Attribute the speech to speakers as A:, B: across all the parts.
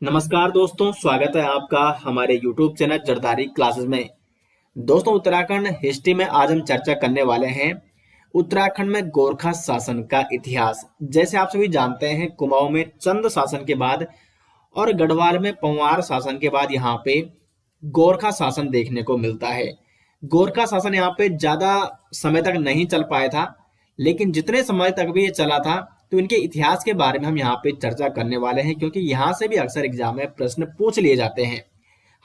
A: नमस्कार दोस्तों, स्वागत है आपका हमारे YouTube चैनल जरदारी क्लासेस में। दोस्तों, उत्तराखंड हिस्ट्री में आज हम चर्चा करने वाले हैं उत्तराखंड में गोरखा शासन का इतिहास। जैसे आप सभी जानते हैं, कुमाऊं में चंद शासन के बाद और गढ़वाल में पंवार शासन के बाद यहाँ पे गोरखा शासन देखने को मिलता है। गोरखा शासन यहाँ पे ज्यादा समय तक नहीं चल पाया था, लेकिन जितने समय तक भी ये चला था तो इनके इतिहास के बारे में हम यहाँ पे चर्चा करने वाले हैं, क्योंकि यहाँ से भी अक्सर एग्जाम में प्रश्न पूछ लिए जाते हैं।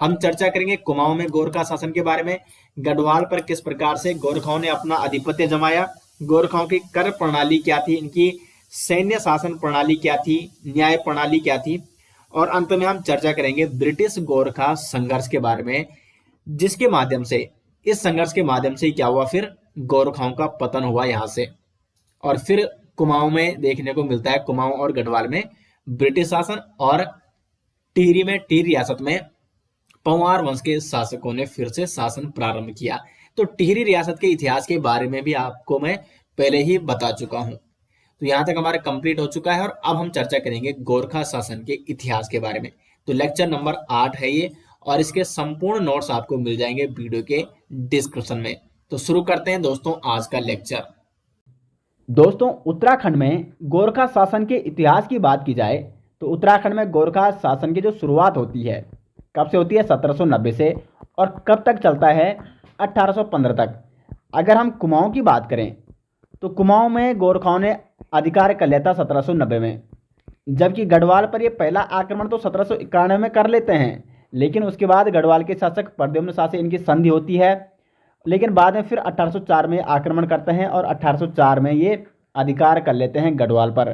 A: हम चर्चा करेंगे कुमाऊं में गोरखा शासन के बारे में, गढ़वाल पर किस प्रकार से गोरखाओं ने अपना आधिपत्य जमाया, गोरखाओं की कर प्रणाली क्या थी, इनकी सैन्य शासन प्रणाली क्या थी, न्याय प्रणाली क्या थी, और अंत में हम चर्चा करेंगे ब्रिटिश गोरखा संघर्ष के बारे में, जिसके माध्यम से इस संघर्ष के माध्यम से क्या हुआ, फिर गोरखाओं का पतन हुआ यहाँ से। और फिर कुमाऊं में देखने को मिलता है, कुमाऊं और गढ़वाल में ब्रिटिश शासन, और टिहरी में, टिहरी रियासत में पंवार वंश के शासकों ने फिर से शासन प्रारंभ किया। तो टिहरी रियासत के इतिहास के बारे में भी आपको मैं पहले ही बता चुका हूं। तो यहाँ तक हमारा कंप्लीट हो चुका है और अब हम चर्चा करेंगे गोरखा शासन के इतिहास के बारे में। तो लेक्चर नंबर 8 है ये, और इसके संपूर्ण नोट्स आपको मिल जाएंगे वीडियो के डिस्क्रिप्शन में। तो शुरू करते हैं दोस्तों आज का लेक्चर।
B: दोस्तों, उत्तराखंड में गोरखा शासन के इतिहास की बात की जाए तो उत्तराखंड में गोरखा शासन की जो शुरुआत होती है, कब से होती है? 1790 से, और कब तक चलता है? 1815 तक। अगर हम कुमाऊं की बात करें तो कुमाऊं में गोरखाओं ने अधिकार कर लिया था 1790 में, जबकि गढ़वाल पर ये पहला आक्रमण तो 1791 में कर लेते हैं, लेकिन उसके बाद गढ़वाल के शासक प्रद्युम्न शाह से इनकी संधि होती है। लेकिन बाद में फिर 1804 में आक्रमण करते हैं और 1804 में ये अधिकार कर लेते हैं गढ़वाल पर।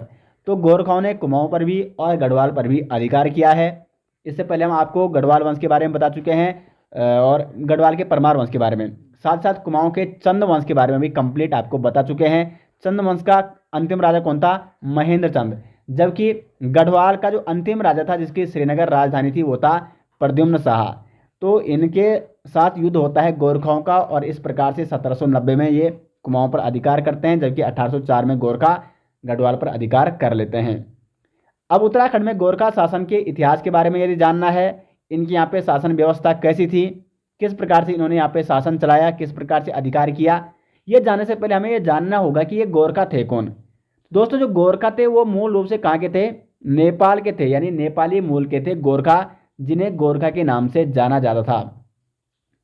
B: तो गोरखाओं ने कुमाऊं पर भी और गढ़वाल पर भी अधिकार किया है। इससे पहले हम आपको गढ़वाल वंश के बारे में बता चुके हैं और गढ़वाल के परमार वंश के बारे में, साथ साथ कुमाऊं के चंद वंश के बारे में भी कंप्लीट आपको बता चुके हैं। चंद वंश का अंतिम राजा कौन था? महेंद्र चंद। जबकि गढ़वाल का जो अंतिम राजा था, जिसकी श्रीनगर राजधानी थी, वो था प्रद्युम्न शाह। तो इनके साथ युद्ध होता है गोरखाओं का, और इस प्रकार से 1790 में ये कुमाऊं पर अधिकार करते हैं, जबकि 1804 में गोरखा गढ़वाल पर अधिकार कर लेते हैं। अब उत्तराखंड में गोरखा शासन के इतिहास के बारे में यदि जानना है, इनकी यहाँ पे शासन व्यवस्था कैसी थी, किस प्रकार से इन्होंने यहाँ पे शासन चलाया, किस प्रकार से अधिकार किया, ये जानने से पहले हमें ये जानना होगा कि ये गोरखा थे कौन। दोस्तों, जो गोरखा थे वो मूल रूप से कहाँ के थे? नेपाल के थे, यानी नेपाली मूल के थे गोरखा, जिन्हें गोरखा के नाम से जाना जाता था।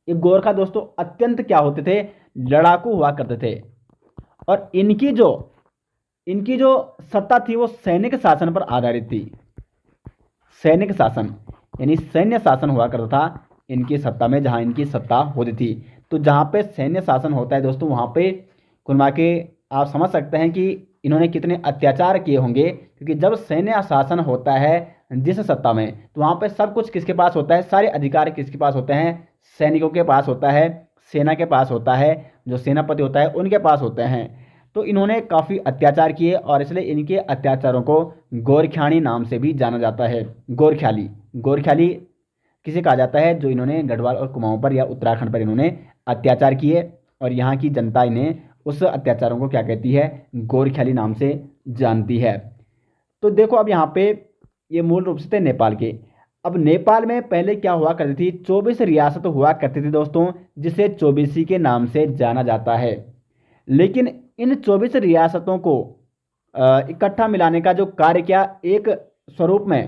B: ये गोरखा दोस्तों अत्यंत क्या होते थे? लड़ाकू हुआ करते थे, और इनकी जो सत्ता थी वो सैनिक शासन पर आधारित थी। सैनिक शासन यानी सैन्य शासन हुआ करता था इनकी सत्ता में, जहां इनकी सत्ता होती थी। तो जहां पे सैन्य शासन होता है दोस्तों, वहां पे कुल मिला के आप समझ सकते हैं कि इन्होंने कितने अत्याचार किए होंगे, क्योंकि जब सैन्य शासन होता है जिस सत्ता में, तो वहां पे सब कुछ किसके पास होता है? सारे अधिकार किसके पास होते हैं? सैनिकों के पास होता है, सेना के पास होता है, जो सेनापति होता है उनके पास होते हैं। तो इन्होंने काफ़ी अत्याचार किए, और इसलिए इनके अत्याचारों को गोरख्याणी नाम से भी जाना जाता है। गोरख्याली गोरख्याली किसे कहा जाता है? जो इन्होंने गढ़वाल और कुमाऊं पर या उत्तराखंड पर इन्होंने अत्याचार किए, और यहाँ की जनता इन्हें उस अत्याचारों को क्या कहती है? गोरख्याली नाम से जानती है। तो देखो, अब यहाँ पे ये मूल रूप से थे नेपाल के। अब नेपाल में पहले क्या हुआ करती थी? 24 रियासत हुआ करती थी दोस्तों, जिसे चौबीसी के नाम से जाना जाता है। लेकिन इन 24 रियासतों को इकट्ठा मिलाने का जो कार्य किया, एक स्वरूप में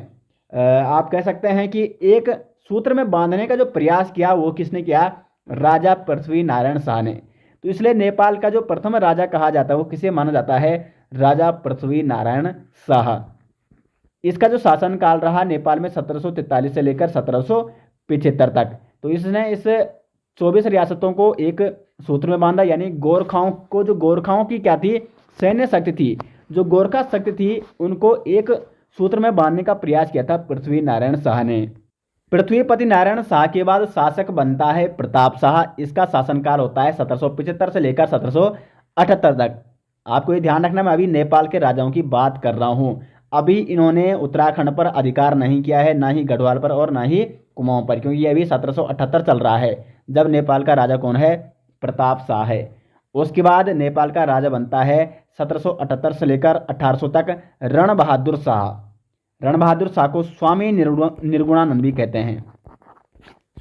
B: आप कह सकते हैं कि एक सूत्र में बांधने का जो प्रयास किया, वो किसने किया? राजा पृथ्वी नारायण शाह ने। तो इसलिए नेपाल का जो प्रथम राजा कहा जाता है वो किसे माना जाता है? राजा पृथ्वी नारायण शाह। इसका जो शासनकाल रहा नेपाल में 1743 से लेकर 1775 तक। तो इसने इस 24 रियासतों को एक सूत्र में बांधा, यानी गोरखाओं को, जो गोरखाओं की क्या थी? सैन्य शक्ति थी, जो गोरखा शक्ति थी, उनको एक सूत्र में बांधने का प्रयास किया था पृथ्वी नारायण शाह ने। पृथ्वीपति नारायण शाह के बाद शासक बनता है प्रताप शाह। इसका शासनकाल होता है 1775 से लेकर 1778 तक। आपको ये ध्यान रखना, मैं अभी नेपाल के राजाओं की बात कर रहा हूँ। अभी इन्होंने उत्तराखंड पर अधिकार नहीं किया है, ना ही गढ़वाल पर और ना ही कुमाऊं पर, क्योंकि ये अभी 1778 चल रहा है, जब नेपाल का राजा कौन है? प्रताप शाह है। उसके बाद नेपाल का राजा बनता है 1778 से लेकर 1800 तक रण बहादुर शाह। रण बहादुर शाह को स्वामी निर्गुणानंद भी कहते हैं।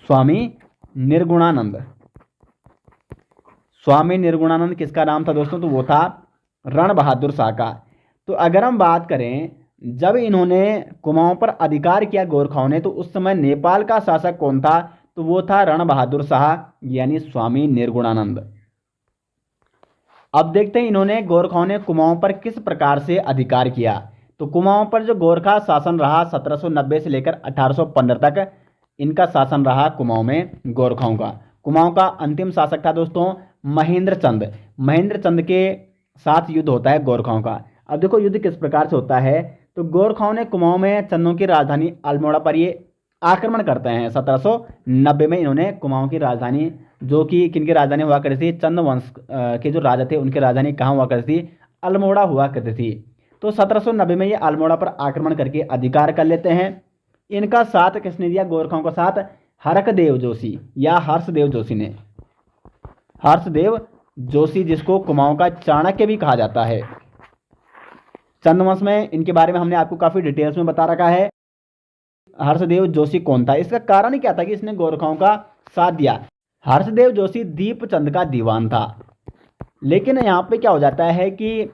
B: स्वामी निर्गुणानंद। स्वामी निर्गुणानंद किसका नाम था दोस्तों? तो वो था रण बहादुर शाह का। तो अगर हम बात करें जब इन्होंने कुमाऊं पर अधिकार किया गोरखाओं ने, तो उस समय नेपाल का शासक कौन था? तो वो था रण बहादुर शाह यानी स्वामी निर्गुणानंद। अब देखते हैं इन्होंने गोरखाओं ने कुमाऊं पर किस प्रकार से अधिकार किया। तो कुमाऊं पर जो गोरखा शासन रहा 1790 से लेकर 1815 तक इनका शासन रहा कुमाऊं में गोरखाओं का। कुमाऊं का अंतिम शासक था दोस्तों महेंद्र चंद। महेंद्र चंद के साथ युद्ध होता है गोरखाओं का। अब देखो युद्ध किस प्रकार से होता है। तो गोरखाओं ने कुमाऊं में चंदों की राजधानी अल्मोड़ा पर ये आक्रमण करते हैं। 1790 में इन्होंने कुमाऊं की राजधानी, जो कि किनकी राजधानी हुआ करती थी, चंद वंश के जो राजा थे उनकी राजधानी कहाँ हुआ करती थी? अल्मोड़ा हुआ करती थी। तो 1790 में ये अल्मोड़ा पर आक्रमण करके अधिकार कर लेते हैं। इनका साथ किसने दिया गोरखाओं का साथ? हरकदेव जोशी या हर्षदेव जोशी ने। हर्षदेव जोशी जिसको कुमाऊं का चाणक्य भी कहा जाता है। चंदवंश में इनके बारे में हमने आपको काफी डिटेल्स में बता रखा है। हर्षदेव जोशी कौन था? इसका कारण ही क्या था कि इसने गोरखाओं का साथ दिया? हर्षदेव जोशी दीपचंद का दीवान था। लेकिन यहाँ पे क्या हो जाता है कि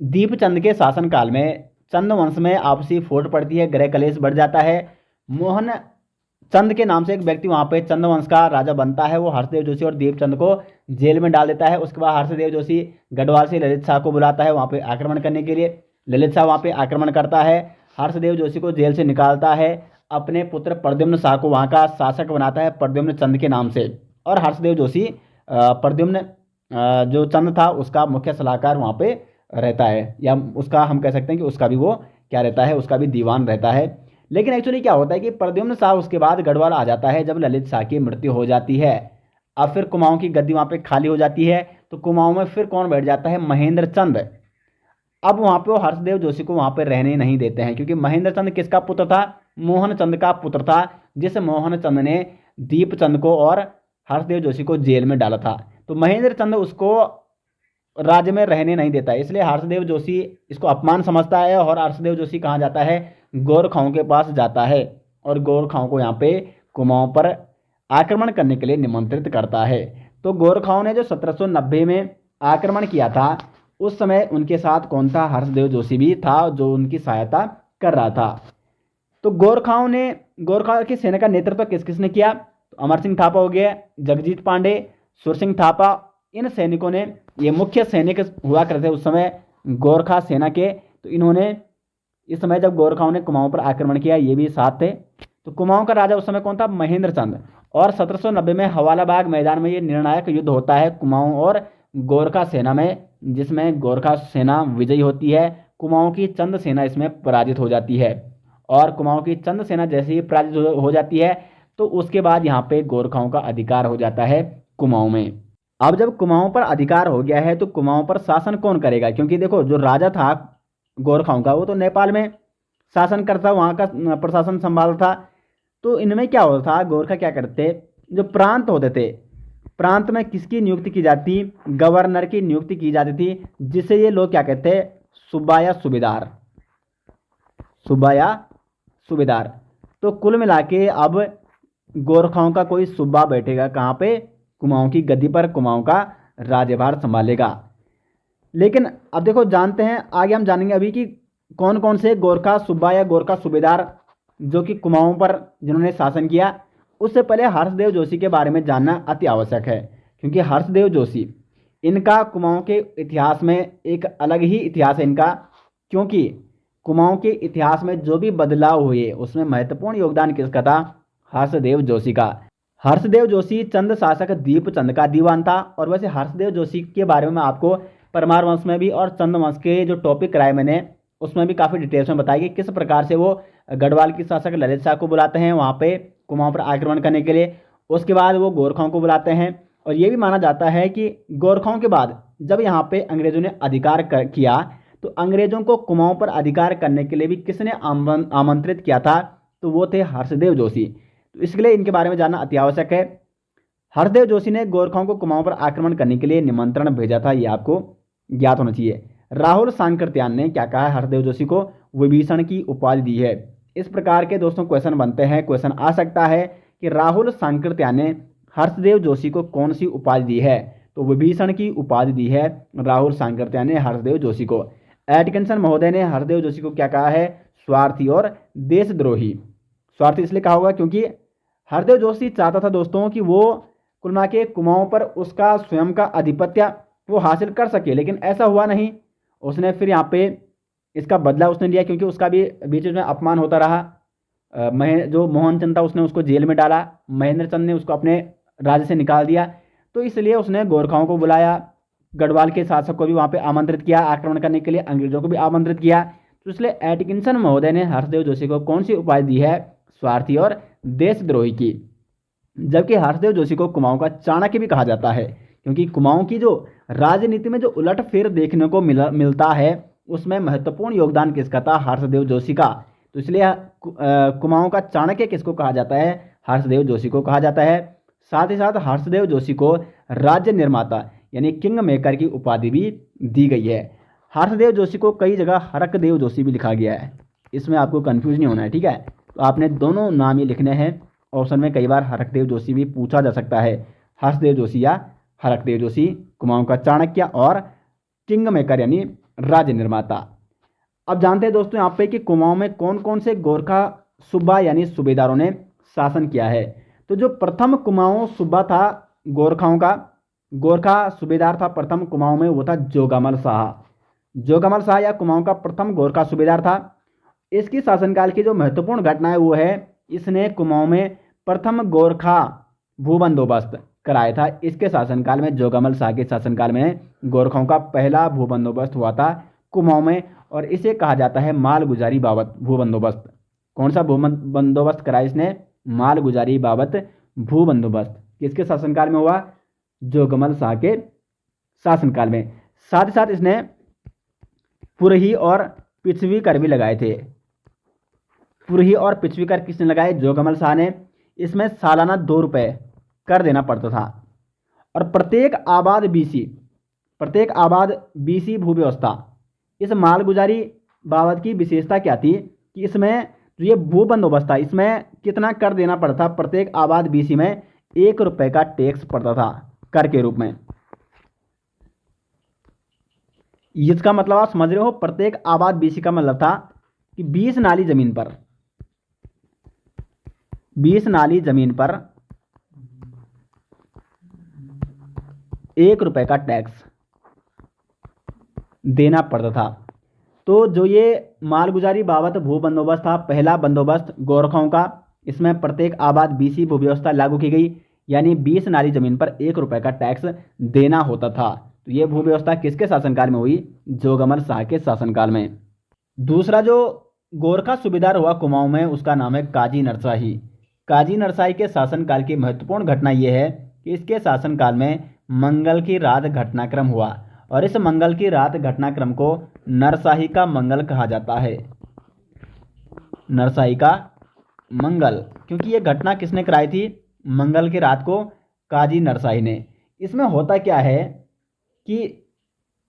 B: दीपचंद के शासनकाल में चंदवंश में आपसी फूट पड़ती है, गृह कलेश बढ़ जाता है। मोहन चंद के नाम से एक व्यक्ति वहाँ पे चंदवंश का राजा बनता है। वो हर्षदेव जोशी और दीपचंद को जेल में डाल देता है। उसके बाद हर्षदेव जोशी गढ़वाल से ललित शाह को बुलाता है वहाँ पे आक्रमण करने के लिए। ललित शाह वहाँ पे आक्रमण करता है, हर्षदेव जोशी को जेल से निकालता है, अपने पुत्र प्रद्युम्न शाह को वहाँ का शासक बनाता है प्रद्युम्न चंद के नाम से। और हर्षदेव जोशी प्रद्युम्न जो चंद था उसका मुख्य सलाहकार वहाँ पे रहता है, या उसका हम कह सकते हैं कि उसका भी वो क्या रहता है, उसका भी दीवान रहता है। लेकिन एक्चुअली क्या होता है कि प्रद्युम्न शाह उसके बाद गढ़वाल आ जाता है जब ललित शाह की मृत्यु हो जाती है। अब फिर कुमाऊं की गद्दी वहाँ पे खाली हो जाती है। तो कुमाऊं में फिर कौन बैठ जाता है? महेंद्र चंद। अब वहाँ पे वो हर्षदेव जोशी को वहाँ पे रहने नहीं देते हैं, क्योंकि महेंद्र चंद किसका पुत्र था? मोहन चंद का पुत्र था, जिस मोहन चंद ने दीपचंद को और हर्षदेव जोशी को जेल में डाला था। तो महेंद्र चंद उसको राज्य में रहने नहीं देता है, इसलिए हर्षदेव जोशी इसको अपमान समझता है और हर्षदेव जोशी कहाँ जाता है? गोरखाओं के पास जाता है और गोरखाओं को यहाँ पे कुमाऊं पर आक्रमण करने के लिए निमंत्रित करता है। तो गोरखाओं ने जो 1790 में आक्रमण किया था उस समय उनके साथ कौन था? हर्षदेव जोशी भी था जो उनकी सहायता कर रहा था। तो गोरखा की सेना का नेतृत्व किस किसने किया? तो अमर सिंह थापा हो गया, जगजीत पांडे, सुर सिंह थापा, इन सैनिकों ने, ये मुख्य सैनिक हुआ करते उस समय गोरखा सेना के। तो इन्होंने इस समय जब गोरखाओं ने कुमाऊं पर आक्रमण किया ये भी साथ थे। तो कुमाऊं का राजा उस समय कौन था? महेंद्र चंद। और 1790 में हवालाबाग मैदान में ये निर्णायक युद्ध होता है कुमाऊं और गोरखा सेना में, जिसमें गोरखा सेना विजयी होती है। कुमाऊं की चंद सेना इसमें पराजित हो जाती है। और कुमाऊं की चंद सेना जैसे ही पराजित हो जाती है तो उसके बाद यहाँ पे गोरखाओं का अधिकार हो जाता है कुमाऊं में। अब जब कुमाऊं पर अधिकार हो गया है तो कुमाऊं पर शासन कौन करेगा? क्योंकि देखो जो राजा था गोरखाओं का वो तो नेपाल में शासन करता, वहाँ का प्रशासन संभालता। तो इनमें क्या होता था, गोरखा क्या करते, जो प्रांत होते थे, प्रांत में किसकी नियुक्ति की जाती? गवर्नर की नियुक्ति की जाती थी, जिसे ये लोग क्या कहते हैं? सूबा या सूबेदार। सूबा या सूबेदार। तो कुल मिला के अब गोरखाओं का कोई सूबा बैठेगा कहाँ पे? कुमाऊं की गद्दी पर, कुमाऊं का राज्यभार संभालेगा। लेकिन अब देखो जानते हैं, आगे हम जानेंगे अभी कि कौन कौन से गोरखा सूबा या गोरखा सूबेदार जो कि कुमाऊं पर जिन्होंने शासन किया। उससे पहले हर्षदेव जोशी के बारे में जानना अति आवश्यक है, क्योंकि हर्षदेव जोशी, इनका कुमाऊं के इतिहास में एक अलग ही इतिहास है इनका। क्योंकि कुमाऊं के इतिहास में जो भी बदलाव हुए उसमें महत्वपूर्ण योगदान किसका था? हर्षदेव जोशी का। हर्षदेव जोशी चंद शासक दीपचंद का दीवान था। और वैसे हर्षदेव जोशी के बारे में आपको परमार वंश में भी और चंद वंश के जो टॉपिक कराए मैंने उसमें भी काफ़ी डिटेल्स में बताया कि किस प्रकार से वो गढ़वाल की शासक ललित शाह को बुलाते हैं वहाँ पे कुमाऊं पर आक्रमण करने के लिए। उसके बाद वो गोरखाओं को बुलाते हैं। और ये भी माना जाता है कि गोरखाओं के बाद जब यहाँ पे अंग्रेजों ने अधिकार किया तो अंग्रेजों को कुमाऊं पर अधिकार करने के लिए भी किसने आमंत्रित किया था? तो वो थे हर्षदेव जोशी। तो इसके लिए इनके बारे में जानना अति आवश्यक है। हर्षदेव जोशी ने गोरखाओं को कुमाऊं पर आक्रमण करने के लिए निमंत्रण भेजा था, ये आपको ज्ञात होना चाहिए। राहुल सांकृत्यायन ने क्या कहा है, हर्षदेव जोशी को विभीषण की उपाधि दी है। इस प्रकार के दोस्तों क्वेश्चन बनते हैं। क्वेश्चन आ सकता है कि राहुल सांकृत्यायन ने हर्षदेव जोशी को कौन सी उपाधि दी है, तो विभीषण की उपाधि दी है राहुल सांकृत्यायन ने हर्षदेव जोशी को। एटकिंसन महोदय ने हर्षदेव जोशी को क्या कहा है, स्वार्थी और देशद्रोही। स्वार्थी इसलिए कहा होगा क्योंकि हरदेव जोशी चाहता था दोस्तों कि वो कुल मिला के कुमाऊं पर उसका स्वयं का आधिपत्य वो हासिल कर सके, लेकिन ऐसा हुआ नहीं। उसने फिर यहाँ पे इसका बदला उसने लिया, क्योंकि उसका भी बीच में अपमान होता रहा। जो मोहन चंद था उसने उसको जेल में डाला, महेंद्र चंद ने उसको अपने राज्य से निकाल दिया। तो इसलिए उसने गोरखाओं को बुलाया, गढ़वाल के शासक को भी वहाँ पे आमंत्रित किया आक्रमण करने के लिए, अंग्रेजों को भी आमंत्रित किया। तो इसलिए एटकिंसन महोदय ने हर्षदेव जोशी को कौन सी उपाधि दी है, स्वार्थी और देशद्रोही की। जबकि हर्षदेव जोशी को कुमाऊं का चाणक्य भी कहा जाता है, क्योंकि कुमाऊं की जो राजनीति में जो उलटफेर देखने को मिलता है उसमें महत्वपूर्ण योगदान किसका था, हर्षदेव जोशी का। तो इसलिए कुमाऊं का चाणक्य किसको कहा जाता है, हर्षदेव जोशी को कहा जाता है। साथ ही साथ हर्षदेव जोशी को राज्य निर्माता यानी किंग मेकर की उपाधि भी दी गई है। हर्षदेव जोशी को कई जगह हरकदेव जोशी भी लिखा गया है, इसमें आपको कंफ्यूज नहीं होना है, ठीक है। तो आपने दोनों नाम ही लिखने हैं। ऑप्शन में कई बार हरकदेव जोशी भी पूछा जा सकता है, हर्षदेव जोशी या हरकदेव जोशी, कुमाऊं का चाणक्य और किंग मेकर यानी राज्य निर्माता। अब जानते हैं दोस्तों यहाँ पे कि कुमाऊं में कौन कौन से गोरखा सूबा यानी सूबेदारों ने शासन किया है। तो जो प्रथम कुमाऊं सूबा था गोरखाओं का, गोरखा सूबेदार था प्रथम कुमाऊं में, वो था जोगामल शाह। जोगामल शाह या कुमाऊं का प्रथम गोरखा सूबेदार था। इसकी शासनकाल की जो महत्वपूर्ण घटना है वो है, इसने कुमाऊं में प्रथम गोरखा भूबंदोबस्त कराया था। इसके शासनकाल में, जोगामल शाह के शासनकाल में गोरखाओं का पहला भूबंदोबस्त हुआ था कुमाऊं में, और इसे कहा जाता है मालगुजारी बाबत भूबंदोबस्त। कौन सा भूबंदोबस्त कराया इसने, मालगुजारी बाबत भूबंदोबस्त। किसके शासनकाल में हुआ, जोगामल शाह के शासनकाल में। साथ ही साथ इसने पुरही और पिछवी कर भी लगाए थे। पुरही और पिछवी कर किसने लगाए, जोगामल शाह ने। इसमें सालाना 2 रुपये कर देना पड़ता था। और प्रत्येक आबाद बीसी भू व्यवस्था, इस मालगुजारी बाबत की विशेषता क्या थी कि इसमें जो ये भू बंदोबस्त था इसमें कितना कर देना पड़ता था, प्रत्येक आबाद बीसी में 1 रुपये का टैक्स पड़ता था कर के रूप में। इसका मतलब आप समझ रहे हो, प्रत्येक आबाद बीसी का मतलब था कि 20 नाली जमीन पर 1 रुपये का टैक्स देना पड़ता था। तो जो ये मालगुजारी बाबत भू बंदोबस्त था, पहला बंदोबस्त गोरखाओं का, इसमें प्रत्येक आबाद बीसी भू व्यवस्था लागू की गई, यानी 20 नाली जमीन पर 1 रुपये का टैक्स देना होता था। तो ये भू व्यवस्था किसके शासनकाल में हुई, जोगामल शाह के शासनकाल में। दूसरा जो गोरखा सूबेदार हुआ कुमाऊं में, उसका नाम है काजी नरशाही। काजी नरशाही के शासनकाल की महत्वपूर्ण घटना यह है कि इसके शासनकाल में मंगल की रात घटनाक्रम हुआ, और इस मंगल की रात घटनाक्रम को नरशाही का मंगल कहा जाता है। नरशाही का मंगल, क्योंकि ये घटना किसने कराई थी, मंगल की रात को काजी नरशाही ने। इसमें होता क्या है कि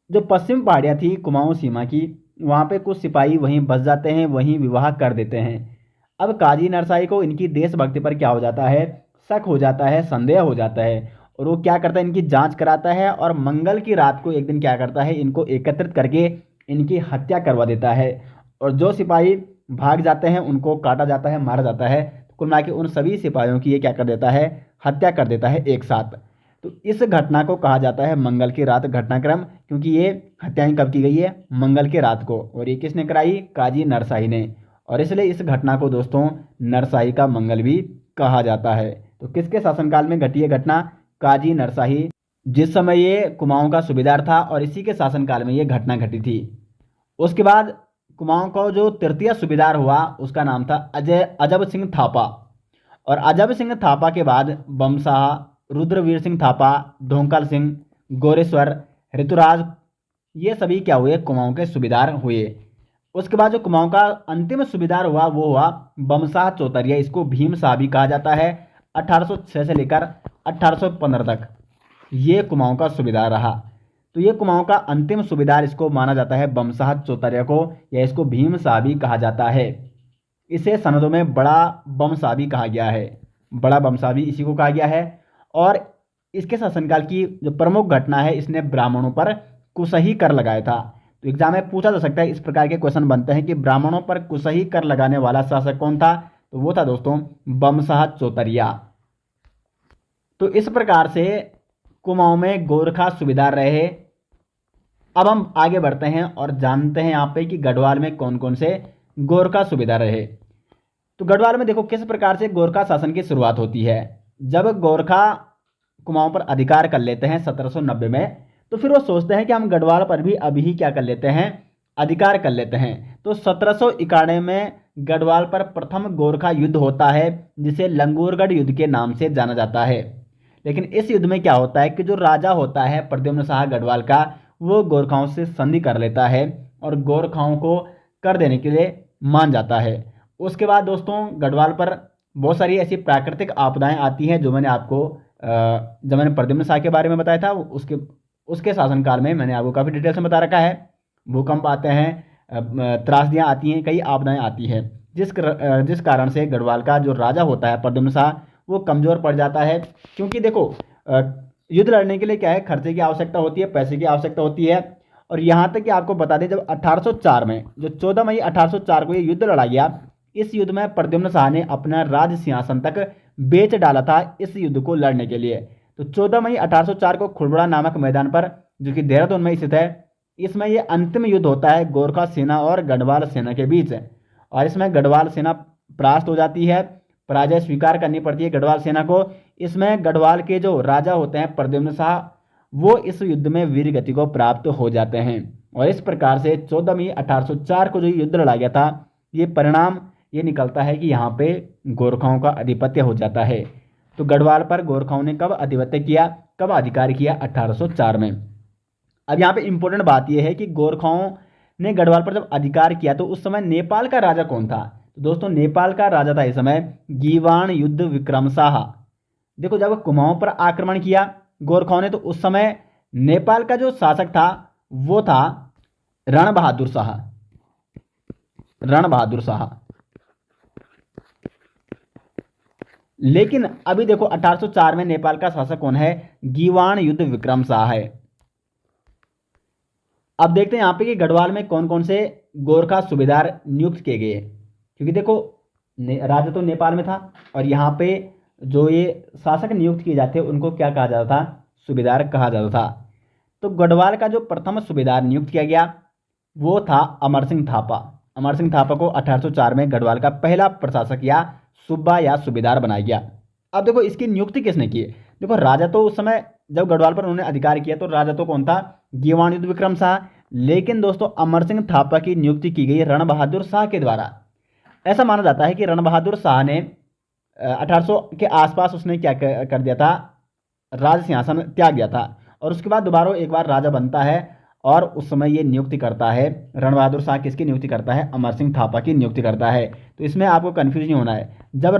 B: जो पश्चिम पहाड़ियाँ थी कुमाऊं सीमा की, वहाँ पे कुछ सिपाही वहीं बस जाते हैं, वहीं विवाह कर देते हैं। अब काजी नरशाही को इनकी देशभक्ति पर क्या हो जाता है, शक हो जाता है, संदेह हो जाता है, और वो क्या करता है, इनकी जांच कराता है, और मंगल की रात को एक दिन क्या करता है, इनको एकत्रित करके इनकी हत्या करवा देता है। और जो सिपाही भाग जाते हैं उनको काटा जाता है, मारा जाता है। कुल मिला के उन सभी सिपाहियों की ये क्या कर देता है, हत्या कर देता है एक साथ। तो इस घटना को कहा जाता है मंगल की रात घटनाक्रम, क्योंकि ये हत्याएं कब की गई है, मंगल की रात को, और ये किसने कराई, काजी नरशाही ने। और इसलिए इस घटना को दोस्तों नरशाही का मंगल भी कहा जाता है। तो किसके शासनकाल में घटी है घटना, काजी नरशाही, जिस समय ये कुमाऊं का सूबेदार था, और इसी के शासनकाल में ये घटना घटी थी। उसके बाद कुमाऊं का जो तृतीय सूबेदार हुआ उसका नाम था अजब सिंह थापा, और अजब सिंह थापा के बाद बमशाह, रुद्रवीर सिंह थापा, ढोंकल सिंह, गोरेश्वर, ऋतुराज, ये सभी क्या हुए, कुमाऊं के सूबेदार हुए। उसके बाद जो कुमाऊं का अंतिम सूबेदार हुआ वो हुआ बमशाह चौतरिया, इसको भीम शाह भी कहा जाता है। 1806 से लेकर 1815 तक ये कुमाऊं का सूबेदार रहा। तो ये कुमाऊं का अंतिम सूबेदार इसको माना जाता है बमशाह चौतरिया को, या इसको भीम शाह भी कहा जाता है। इसे सनदों में बड़ा बमशाह भी कहा गया है, बड़ा बमशाह भी इसी को कहा गया है। और इसके शासनकाल की जो प्रमुख घटना है, इसने ब्राह्मणों पर कुशही कर लगाया था। तो एग्जाम में पूछा जा सकता है, इस प्रकार के क्वेश्चन बनते हैं कि ब्राह्मणों पर कुशही कर लगाने वाला शासक कौन था, तो वो था दोस्तों बमशाह चौतरिया। तो इस प्रकार से कुमाऊं में गोरखा सूबेदार रहे। अब हम आगे बढ़ते हैं और जानते हैं यहाँ पे कि गढ़वाल में कौन कौन से गोरखा सूबेदार रहे। तो गढ़वाल में देखो किस प्रकार से गोरखा शासन की शुरुआत होती है। जब गोरखा कुमाऊं पर अधिकार कर लेते हैं 1790 में, तो फिर वो सोचते हैं कि हम गढ़वाल पर भी अभी ही क्या कर लेते हैं, अधिकार कर लेते हैं। तो 1791 में गढ़वाल पर प्रथम गोरखा युद्ध होता है, जिसे लंगूरगढ़ युद्ध के नाम से जाना जाता है। लेकिन इस युद्ध में क्या होता है कि जो राजा होता है प्रद्युम्न शाह गढ़वाल का, वो गोरखाओं से संधि कर लेता है और गोरखाओं को कर देने के लिए मान जाता है। उसके बाद दोस्तों गढ़वाल पर बहुत सारी ऐसी प्राकृतिक आपदाएं आती हैं, जो मैंने आपको जब मैंने प्रद्युम्न शाह के बारे में बताया था, उसके शासनकाल में मैंने आपको काफ़ी डिटेल से बता रखा है। भूकंप आते हैं, त्रासदियाँ आती हैं, कई आपदाएं आती हैं, जिस कारण से गढ़वाल का जो राजा होता है प्रद्युम्न शाह, वो कमज़ोर पड़ जाता है। क्योंकि देखो युद्ध लड़ने के लिए क्या है, खर्चे की आवश्यकता होती है, पैसे की आवश्यकता होती है। और यहाँ तक कि आपको बता दें, जब 1804 में, जो 14 मई 1804 को ये युद्ध लड़ा गया, इस युद्ध में प्रद्युम्न शाह ने अपना राज सिंहासन तक बेच डाला था इस युद्ध को लड़ने के लिए। तो 14 मई 1804 को खुड़बड़ा नामक मैदान पर, जो कि देहरादून में स्थित है, इसमें ये अंतिम युद्ध होता है गोरखा सेना और गढ़वाल सेना के बीच। और इसमें गढ़वाल सेना परास्त हो जाती है, पराजय स्वीकार करनी पड़ती है गढ़वाल सेना को। इसमें गढ़वाल के जो राजा होते हैं प्रद्युम्न शाह, वो इस युद्ध में वीर गति को प्राप्त हो जाते हैं। और इस प्रकार से 14 मई 1804 को जो युद्ध लड़ा गया था, ये परिणाम ये निकलता है कि यहाँ पे गोरखाओं का आधिपत्य हो जाता है। तो गढ़वाल पर गोरखाओं ने कब आधिपत्य किया, कब अधिकार किया, 1804 में। अब यहाँ पे इंपॉर्टेंट बात यह है कि गोरखाओं ने गढ़वाल पर जब अधिकार किया, तो उस समय नेपाल का राजा कौन था। तो दोस्तों नेपाल का राजा था इस समय गीवाण युद्ध विक्रम शाह। देखो जब कुमाऊं पर आक्रमण किया गोरखाओं ने, तो उस समय नेपाल का जो शासक था वो था रण बहादुर शाह। रण बहादुर शाह। लेकिन अभी देखो 1804 में नेपाल का शासक कौन है, गीवाण युद्ध विक्रम शाह है। अब देखते हैं यहाँ पे कि गढ़वाल में कौन कौन से गोरखा सूबेदार नियुक्त किए गए। क्योंकि देखो राजा तो नेपाल में था, और यहाँ पे जो ये शासक नियुक्त किए जाते हैं उनको क्या कहा जाता था, सूबेदार कहा जाता था। तो गढ़वाल का जो प्रथम सूबेदार नियुक्त किया गया वो था अमर सिंह थापा। अमर सिंह थापा को 1804 में गढ़वाल का पहला प्रशासक या सूबा या सूबेदार बनाया गया। अब देखो इसकी नियुक्ति किसने की। देखो राजा तो उस समय जब गढ़वाल पर उन्होंने अधिकार किया, तो राजा तो कौन था, गीवाण युद्ध विक्रम शाह। लेकिन दोस्तों अमर सिंह थापा की नियुक्ति की गई रण बहादुर शाह के द्वारा। ऐसा माना जाता है कि रण बहादुर शाह ने 1800 के आसपास उसने क्या कर दिया था, राज सिंहासन त्याग दिया था, और उसके बाद दोबारा एक बार राजा बनता है, और उस समय ये नियुक्ति करता है, रण बहादुर शाह किसकी नियुक्ति करता है, अमर सिंह थापा की नियुक्ति करता है। तो इसमें आपको कन्फ्यूज नहीं होना है। जब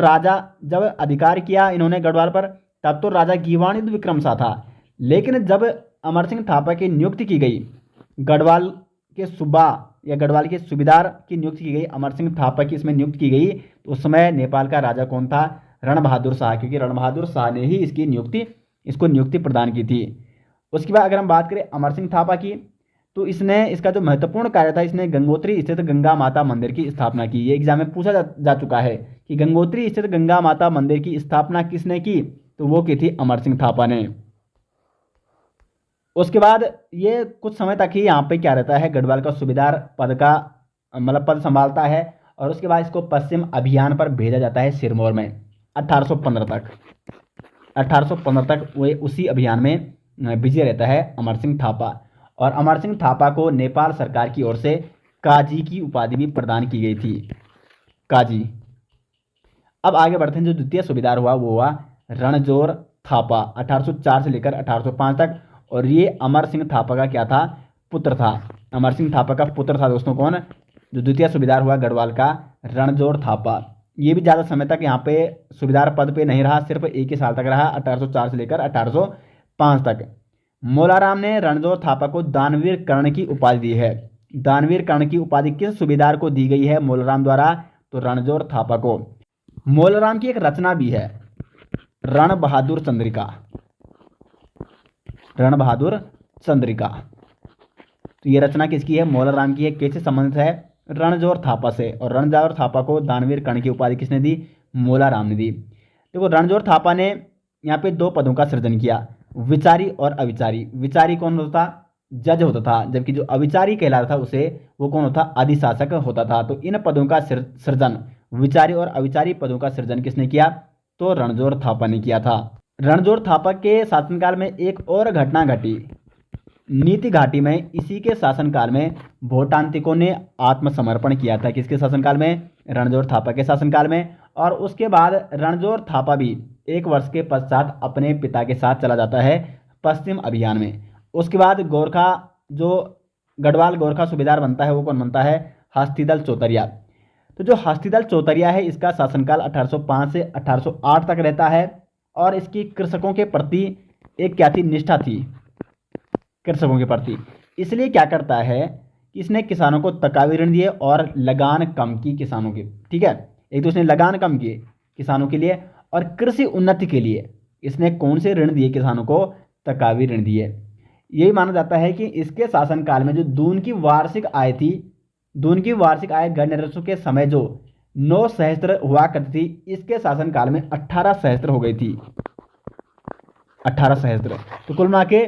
B: अधिकार किया इन्होंने गढ़वाल पर, तब तो राजा गीवाण युद्ध विक्रम शाह था। लेकिन जब अमर सिंह थापा की नियुक्ति की गई, गढ़वाल के सूबा या गढ़वाल के सूबेदार की नियुक्ति की गई, अमर सिंह थापा की इसमें नियुक्ति की गई, तो उस समय नेपाल का राजा कौन था, रण बहादुर शाह, क्योंकि रण बहादुर शाह ने ही इसको नियुक्ति प्रदान की थी। उसके बाद अगर हम बात करें अमर सिंह थापा की, तो इसका जो महत्वपूर्ण कार्य था, इसने गंगोत्री स्थित गंगा माता मंदिर की स्थापना की। ये एग्जाम में पूछा जा चुका है कि गंगोत्री स्थित गंगा माता मंदिर की स्थापना किसने की, तो वो की थी अमर सिंह थापा ने। उसके बाद ये कुछ समय तक ही यहाँ पे क्या रहता है, गढ़वाल का सूबेदार पद संभालता है, और उसके बाद इसको पश्चिम अभियान पर भेजा जाता है सिरमौर में 1815 तक वो उसी अभियान में विजय रहता है अमर सिंह थापा। और अमर सिंह थापा को नेपाल सरकार की ओर से काजी की उपाधि भी प्रदान की गई थी, काजी। अब आगे बढ़ते हैं, जो द्वितीय सूबेदार हुआ वो हुआ रणजोर थापा 1804 से लेकर 1805 तक। और ये अमर सिंह थापा का क्या था, पुत्र था। अमर सिंह थापा का पुत्र था दोस्तों कौन, जो द्वितीय सूबेदार हुआ गढ़वाल का, रणजोर थापा। ये भी ज़्यादा समय तक यहाँ पे सूबेदार पद पे नहीं रहा, सिर्फ एक ही साल तक रहा, 1804 से लेकर 1805 तक। मोलाराम ने रणजोर थापा को दानवीर कर्ण की उपाधि दी है। दानवीर कर्ण की उपाधि किस सूबेदार को दी गई है मोलाराम द्वारा? तो रणजोर थापा को। मोलाराम की एक रचना भी है, रण बहादुर चंद्रिका। रण बहादुर चंद्रिका, तो ये रचना किसकी है? मोलाराम की है। कैसे संबंधित है? रणजोर थापा से। और रणजोर थापा को दानवीर कर्ण की उपाधि किसने दी? मोलाराम ने दी। देखो रणजोर थापा ने यहाँ पे दो पदों का सृजन किया, विचारी और अविचारी। विचारी कौन होता था? जज होता था, जबकि जो अविचारी कहलाता था उसे वो कौन होता? अधिशासक होता था। तो इन पदों का सृजन, विचारी और अविचारी पदों का सृजन किसने किया? तो रणजोर थापा ने किया था। रणजोर थापा के शासनकाल में एक और घटना घटी। नीति घाटी में इसी के शासनकाल में भोटांतिकों ने आत्मसमर्पण किया था। किसके शासनकाल में? रणजोर थापा के शासनकाल में। और उसके बाद रणजोर थापा भी 1 वर्ष के पश्चात अपने पिता के साथ चला जाता है पश्चिम अभियान में। उसके बाद गोरखा जो गढ़वाल गोरखा सूबेदार बनता है वो कौन बनता है? हस्तिदल चौतरिया। तो जो हस्तिदल चौतरिया है इसका शासनकाल 1805 से 1808 तक रहता है। और इसकी कृषकों के प्रति एक क्या थी? निष्ठा थी कृषकों के प्रति। इसलिए क्या करता है कि इसने किसानों को तकावी ऋण दिए और लगान कम की किसानों की। ठीक है, एक तो इसने लगान कम किए किसानों के लिए, और कृषि उन्नति के लिए इसने कौन से ऋण दिए किसानों को? तकावी ऋण दिए। यही माना जाता है कि इसके शासनकाल में जो दून की वार्षिक आय थी, दून की वार्षिक आय गढ़ नरेशों के समय जो 9 सहस्त्र हुआ करती थी, इसके शासनकाल में 18 सहस्त्र हो गई थी। 18 सहस्त्र। तो कुल मिला के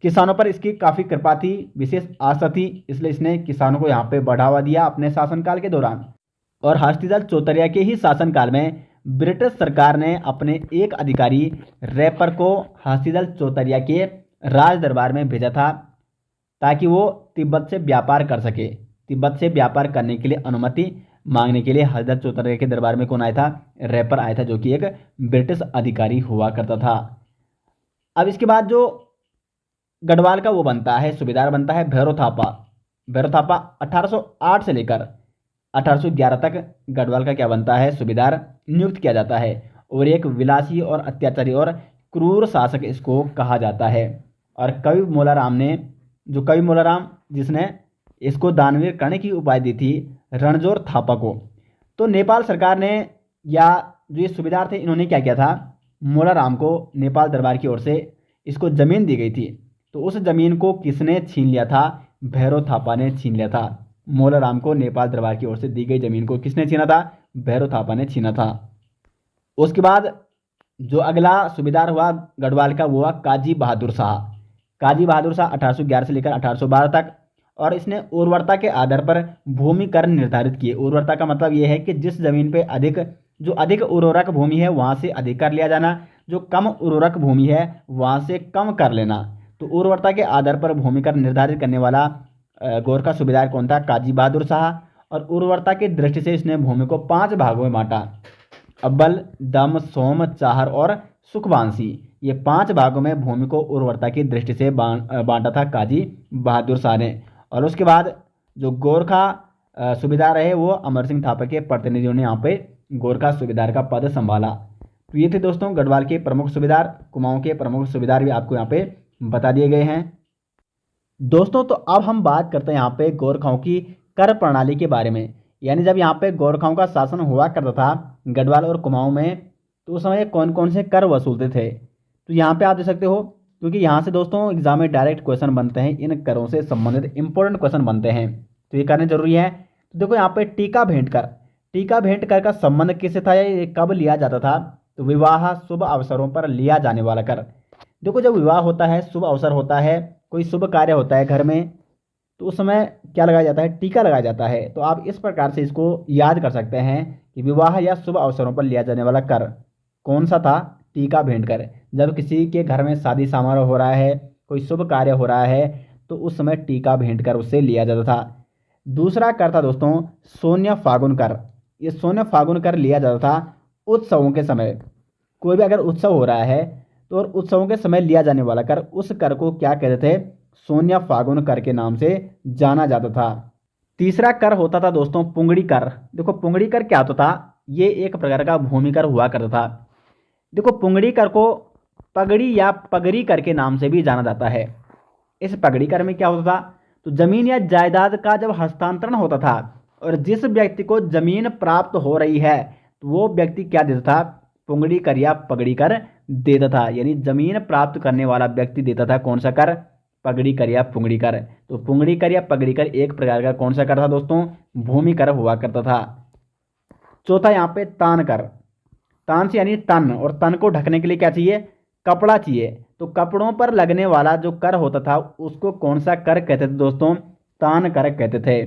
B: किसानों पर इसकी काफ़ी कृपा थी, विशेष आस्था थी, इसलिए इसने किसानों को यहाँ पे बढ़ावा दिया अपने शासनकाल के दौरान। और हस्तिदल चौतरिया के ही शासनकाल में ब्रिटिश सरकार ने अपने एक अधिकारी रैपर को हस्तिदल चौतरिया के राज दरबार में भेजा था ताकि वो तिब्बत से व्यापार कर सके। तिब्बत से व्यापार करने के लिए अनुमति मांगने के लिए हस्तिदल चौतरिया के दरबार में कौन आया था? रैपर आया था, जो कि एक ब्रिटिश अधिकारी हुआ करता था। अब इसके बाद जो गढ़वाल का वो बनता है सूबेदार बनता है भैरव थापा। भैरव थापा 1808 से लेकर 1811 तक गढ़वाल का क्या बनता है? सूबेदार नियुक्त किया जाता है। और एक विलासी और अत्याचारी और क्रूर शासक इसको कहा जाता है। और कवि मोलाराम ने, जो कवि मोलाराम जिसने इसको दानवीर कर्ण की उपाधि दी थी रणजोर थापा को, तो नेपाल सरकार ने या जो ये सूबेदार थे इन्होंने क्या किया था? मोलाराम को नेपाल दरबार की ओर से इसको जमीन दी गई थी। तो उस जमीन को किसने छीन लिया था? भैरव थापा ने छीन लिया था। मोलाराम को नेपाल दरबार की ओर से दी गई जमीन को किसने छीना था? भैरव थापा ने छीना था। उसके बाद जो अगला सूबेदार हुआ गढ़वाल का वो हुआ काजी बहादुर शाह। काजी बहादुर शाह 1811 से लेकर 1812 तक। और इसने उर्वरता के आधार पर भूमि कर निर्धारित किए। उर्वरता का मतलब ये है कि जिस जमीन पे अधिक उर्वरक भूमि है वहाँ से अधिक कर लिया जाना, जो कम उर्वरक भूमि है वहाँ से कम कर लेना। तो उर्वरता के आधार पर भूमि कर निर्धारित करने वाला गोरखा सूबेदार कौन था? काजी बहादुर शाह। और उर्वरता की दृष्टि से इसने भूमि को 5 भागों में बांटा, अब्बल, दम, सोम, चाहर और सुखवांसी। ये 5 भागों में भूमि को उर्वरता की दृष्टि से बांटा था काजी बहादुर शाह ने। और उसके बाद जो गोरखा सूबेदार रहे वो अमर सिंह थापा के प्रतिनिधियों ने यहाँ पे गोरखा सूबेदार का पद संभाला। तो ये थे दोस्तों गढ़वाल के प्रमुख सूबेदार। कुमाऊं के प्रमुख सूबेदार भी आपको यहाँ पे बता दिए गए हैं। दोस्तों तो अब हम बात करते हैं यहाँ पे गोरखाओं की कर प्रणाली के बारे में। यानी जब यहाँ पे गोरखाओं का शासन हुआ करता था गढ़वाल और कुमाऊं में, तो उस समय कौन कौन से कर वसूलते थे? तो यहाँ पे आप देख सकते हो, क्योंकि यहाँ से दोस्तों एग्जाम में डायरेक्ट क्वेश्चन बनते हैं, इन करों से संबंधित इंपॉर्टेंट क्वेश्चन बनते हैं, तो ये करने जरूरी है। तो देखो यहाँ पे टीका भेंट कर। टीका भेंट कर का संबंध किससे था, ये कब लिया जाता था? तो विवाह शुभ अवसरों पर लिया जाने वाला कर। देखो जब विवाह होता है, शुभ अवसर होता है, कोई शुभ कार्य होता है घर में, तो उस समय क्या लगाया जाता है? टीका लगाया जाता है। तो आप इस प्रकार से इसको याद कर सकते हैं कि विवाह या शुभ अवसरों पर लिया जाने वाला कर कौन सा था? टीका भेंट कर। जब किसी के घर में शादी समारोह हो रहा है, कोई शुभ कार्य हो रहा है, तो उस समय टीका भेंट कर उससे लिया जाता था। दूसरा कर था दोस्तों शून्य फागुन कर। ये शून्य फागुन कर लिया जाता था उत्सवों के समय। कोई भी अगर उत्सव हो रहा है तो उत्सवों के समय लिया जाने वाला कर, उस कर को क्या कहते थे? शून्य फागुन कर के नाम से जाना जाता था। तीसरा कर होता था दोस्तों पुंगड़ी कर। देखो पुंगड़ी कर क्या होता था? ये एक प्रकार का भूमि कर हुआ करता था। देखो पुंगड़ी कर को पगड़ी या पगड़ी कर के नाम से भी जाना जाता है। इस पगड़ी कर में क्या होता था, तो जमीन या जायदाद का जब हस्तांतरण होता था और जिस व्यक्ति को जमीन प्राप्त हो रही है तो वो व्यक्ति क्या देता था, पुंगड़ी कर या पगड़ी कर देता था। यानी जमीन प्राप्त करने वाला व्यक्ति देता था कौन सा कर, पगड़ी कर या पुंगड़ी कर। तो पुंगड़ी कर या पगड़ी कर एक प्रकार का कौन सा कर था दोस्तों, भूमि कर हुआ करता था। चौथा यहाँ पे तान कर। तान से यानी तन, और तन को ढकने के लिए क्या चाहिए, कपड़ा चाहिए। तो कपड़ों पर लगने वाला जो कर होता था उसको कौन सा कर कहते थे दोस्तों, तान कर कहते थे।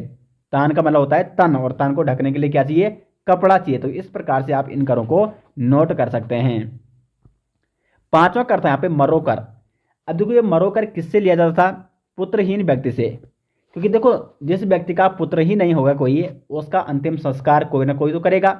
B: तान का मतलब होता है तन, और तन को ढकने के लिए क्या चाहिए, कपड़ा चाहिए। तो इस प्रकार से आप इन करों को नोट कर सकते हैं। पांचवा कर था यहाँ पे मरोकर। अब देखो ये मरोकर किससे लिया जाता था, पुत्रहीन व्यक्ति से। क्योंकि देखो जिस व्यक्ति का पुत्र ही नहीं होगा कोई, उसका अंतिम संस्कार कोई ना कोई तो करेगा।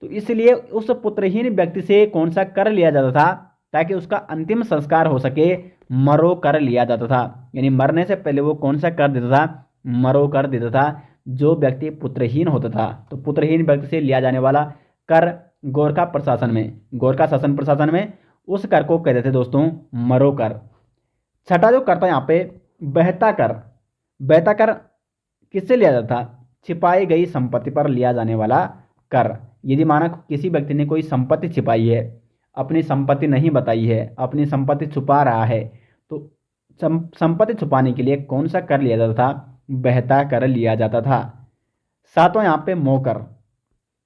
B: तो इसलिए उस पुत्रहीन व्यक्ति से कौन सा कर लिया जाता था, ताकि उसका अंतिम संस्कार हो सके, मरो कर लिया जाता था। यानी मरने से पहले वो कौन सा कर देता था, मरो कर देता था, जो व्यक्ति पुत्रहीन होता था। तो पुत्रहीन व्यक्ति से लिया जाने वाला कर गोरखा प्रशासन में, गोरखा शासन प्रशासन में उस कर को कहते थे दोस्तों मरो कर। छठा जो कर था यहाँ पे बहता कर। बहता कर किससे लिया जाता था, छिपाई गई संपत्ति पर लिया जाने वाला कर। यदि माना किसी व्यक्ति ने कोई संपत्ति छिपाई है, अपनी संपत्ति नहीं बताई है, अपनी संपत्ति छुपा रहा है, तो संपत्ति छुपाने के लिए कौन सा कर लिया जाता था, बहता कर लिया जाता था। सातवां यहाँ पे मोकर।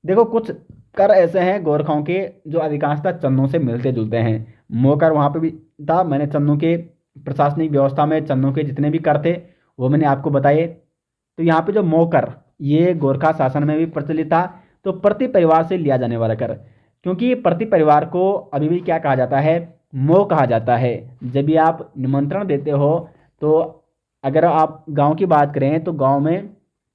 B: देखो कुछ कर ऐसे हैं गोरखाओं के जो अधिकांशतः चंदों से मिलते जुलते हैं। मोकर वहाँ पे भी था। मैंने चंदों के प्रशासनिक व्यवस्था में चंदों के जितने भी कर थे वो मैंने आपको बताए। तो यहाँ पे जो मोकर, ये गोरखा शासन में भी प्रचलित था। तो प्रति परिवार से लिया जाने वाला कर, क्योंकि प्रति परिवार को अभी भी क्या कहा जाता है, मो कहा जाता है। जब भी आप निमंत्रण देते हो, तो अगर आप गांव की बात करें तो गांव में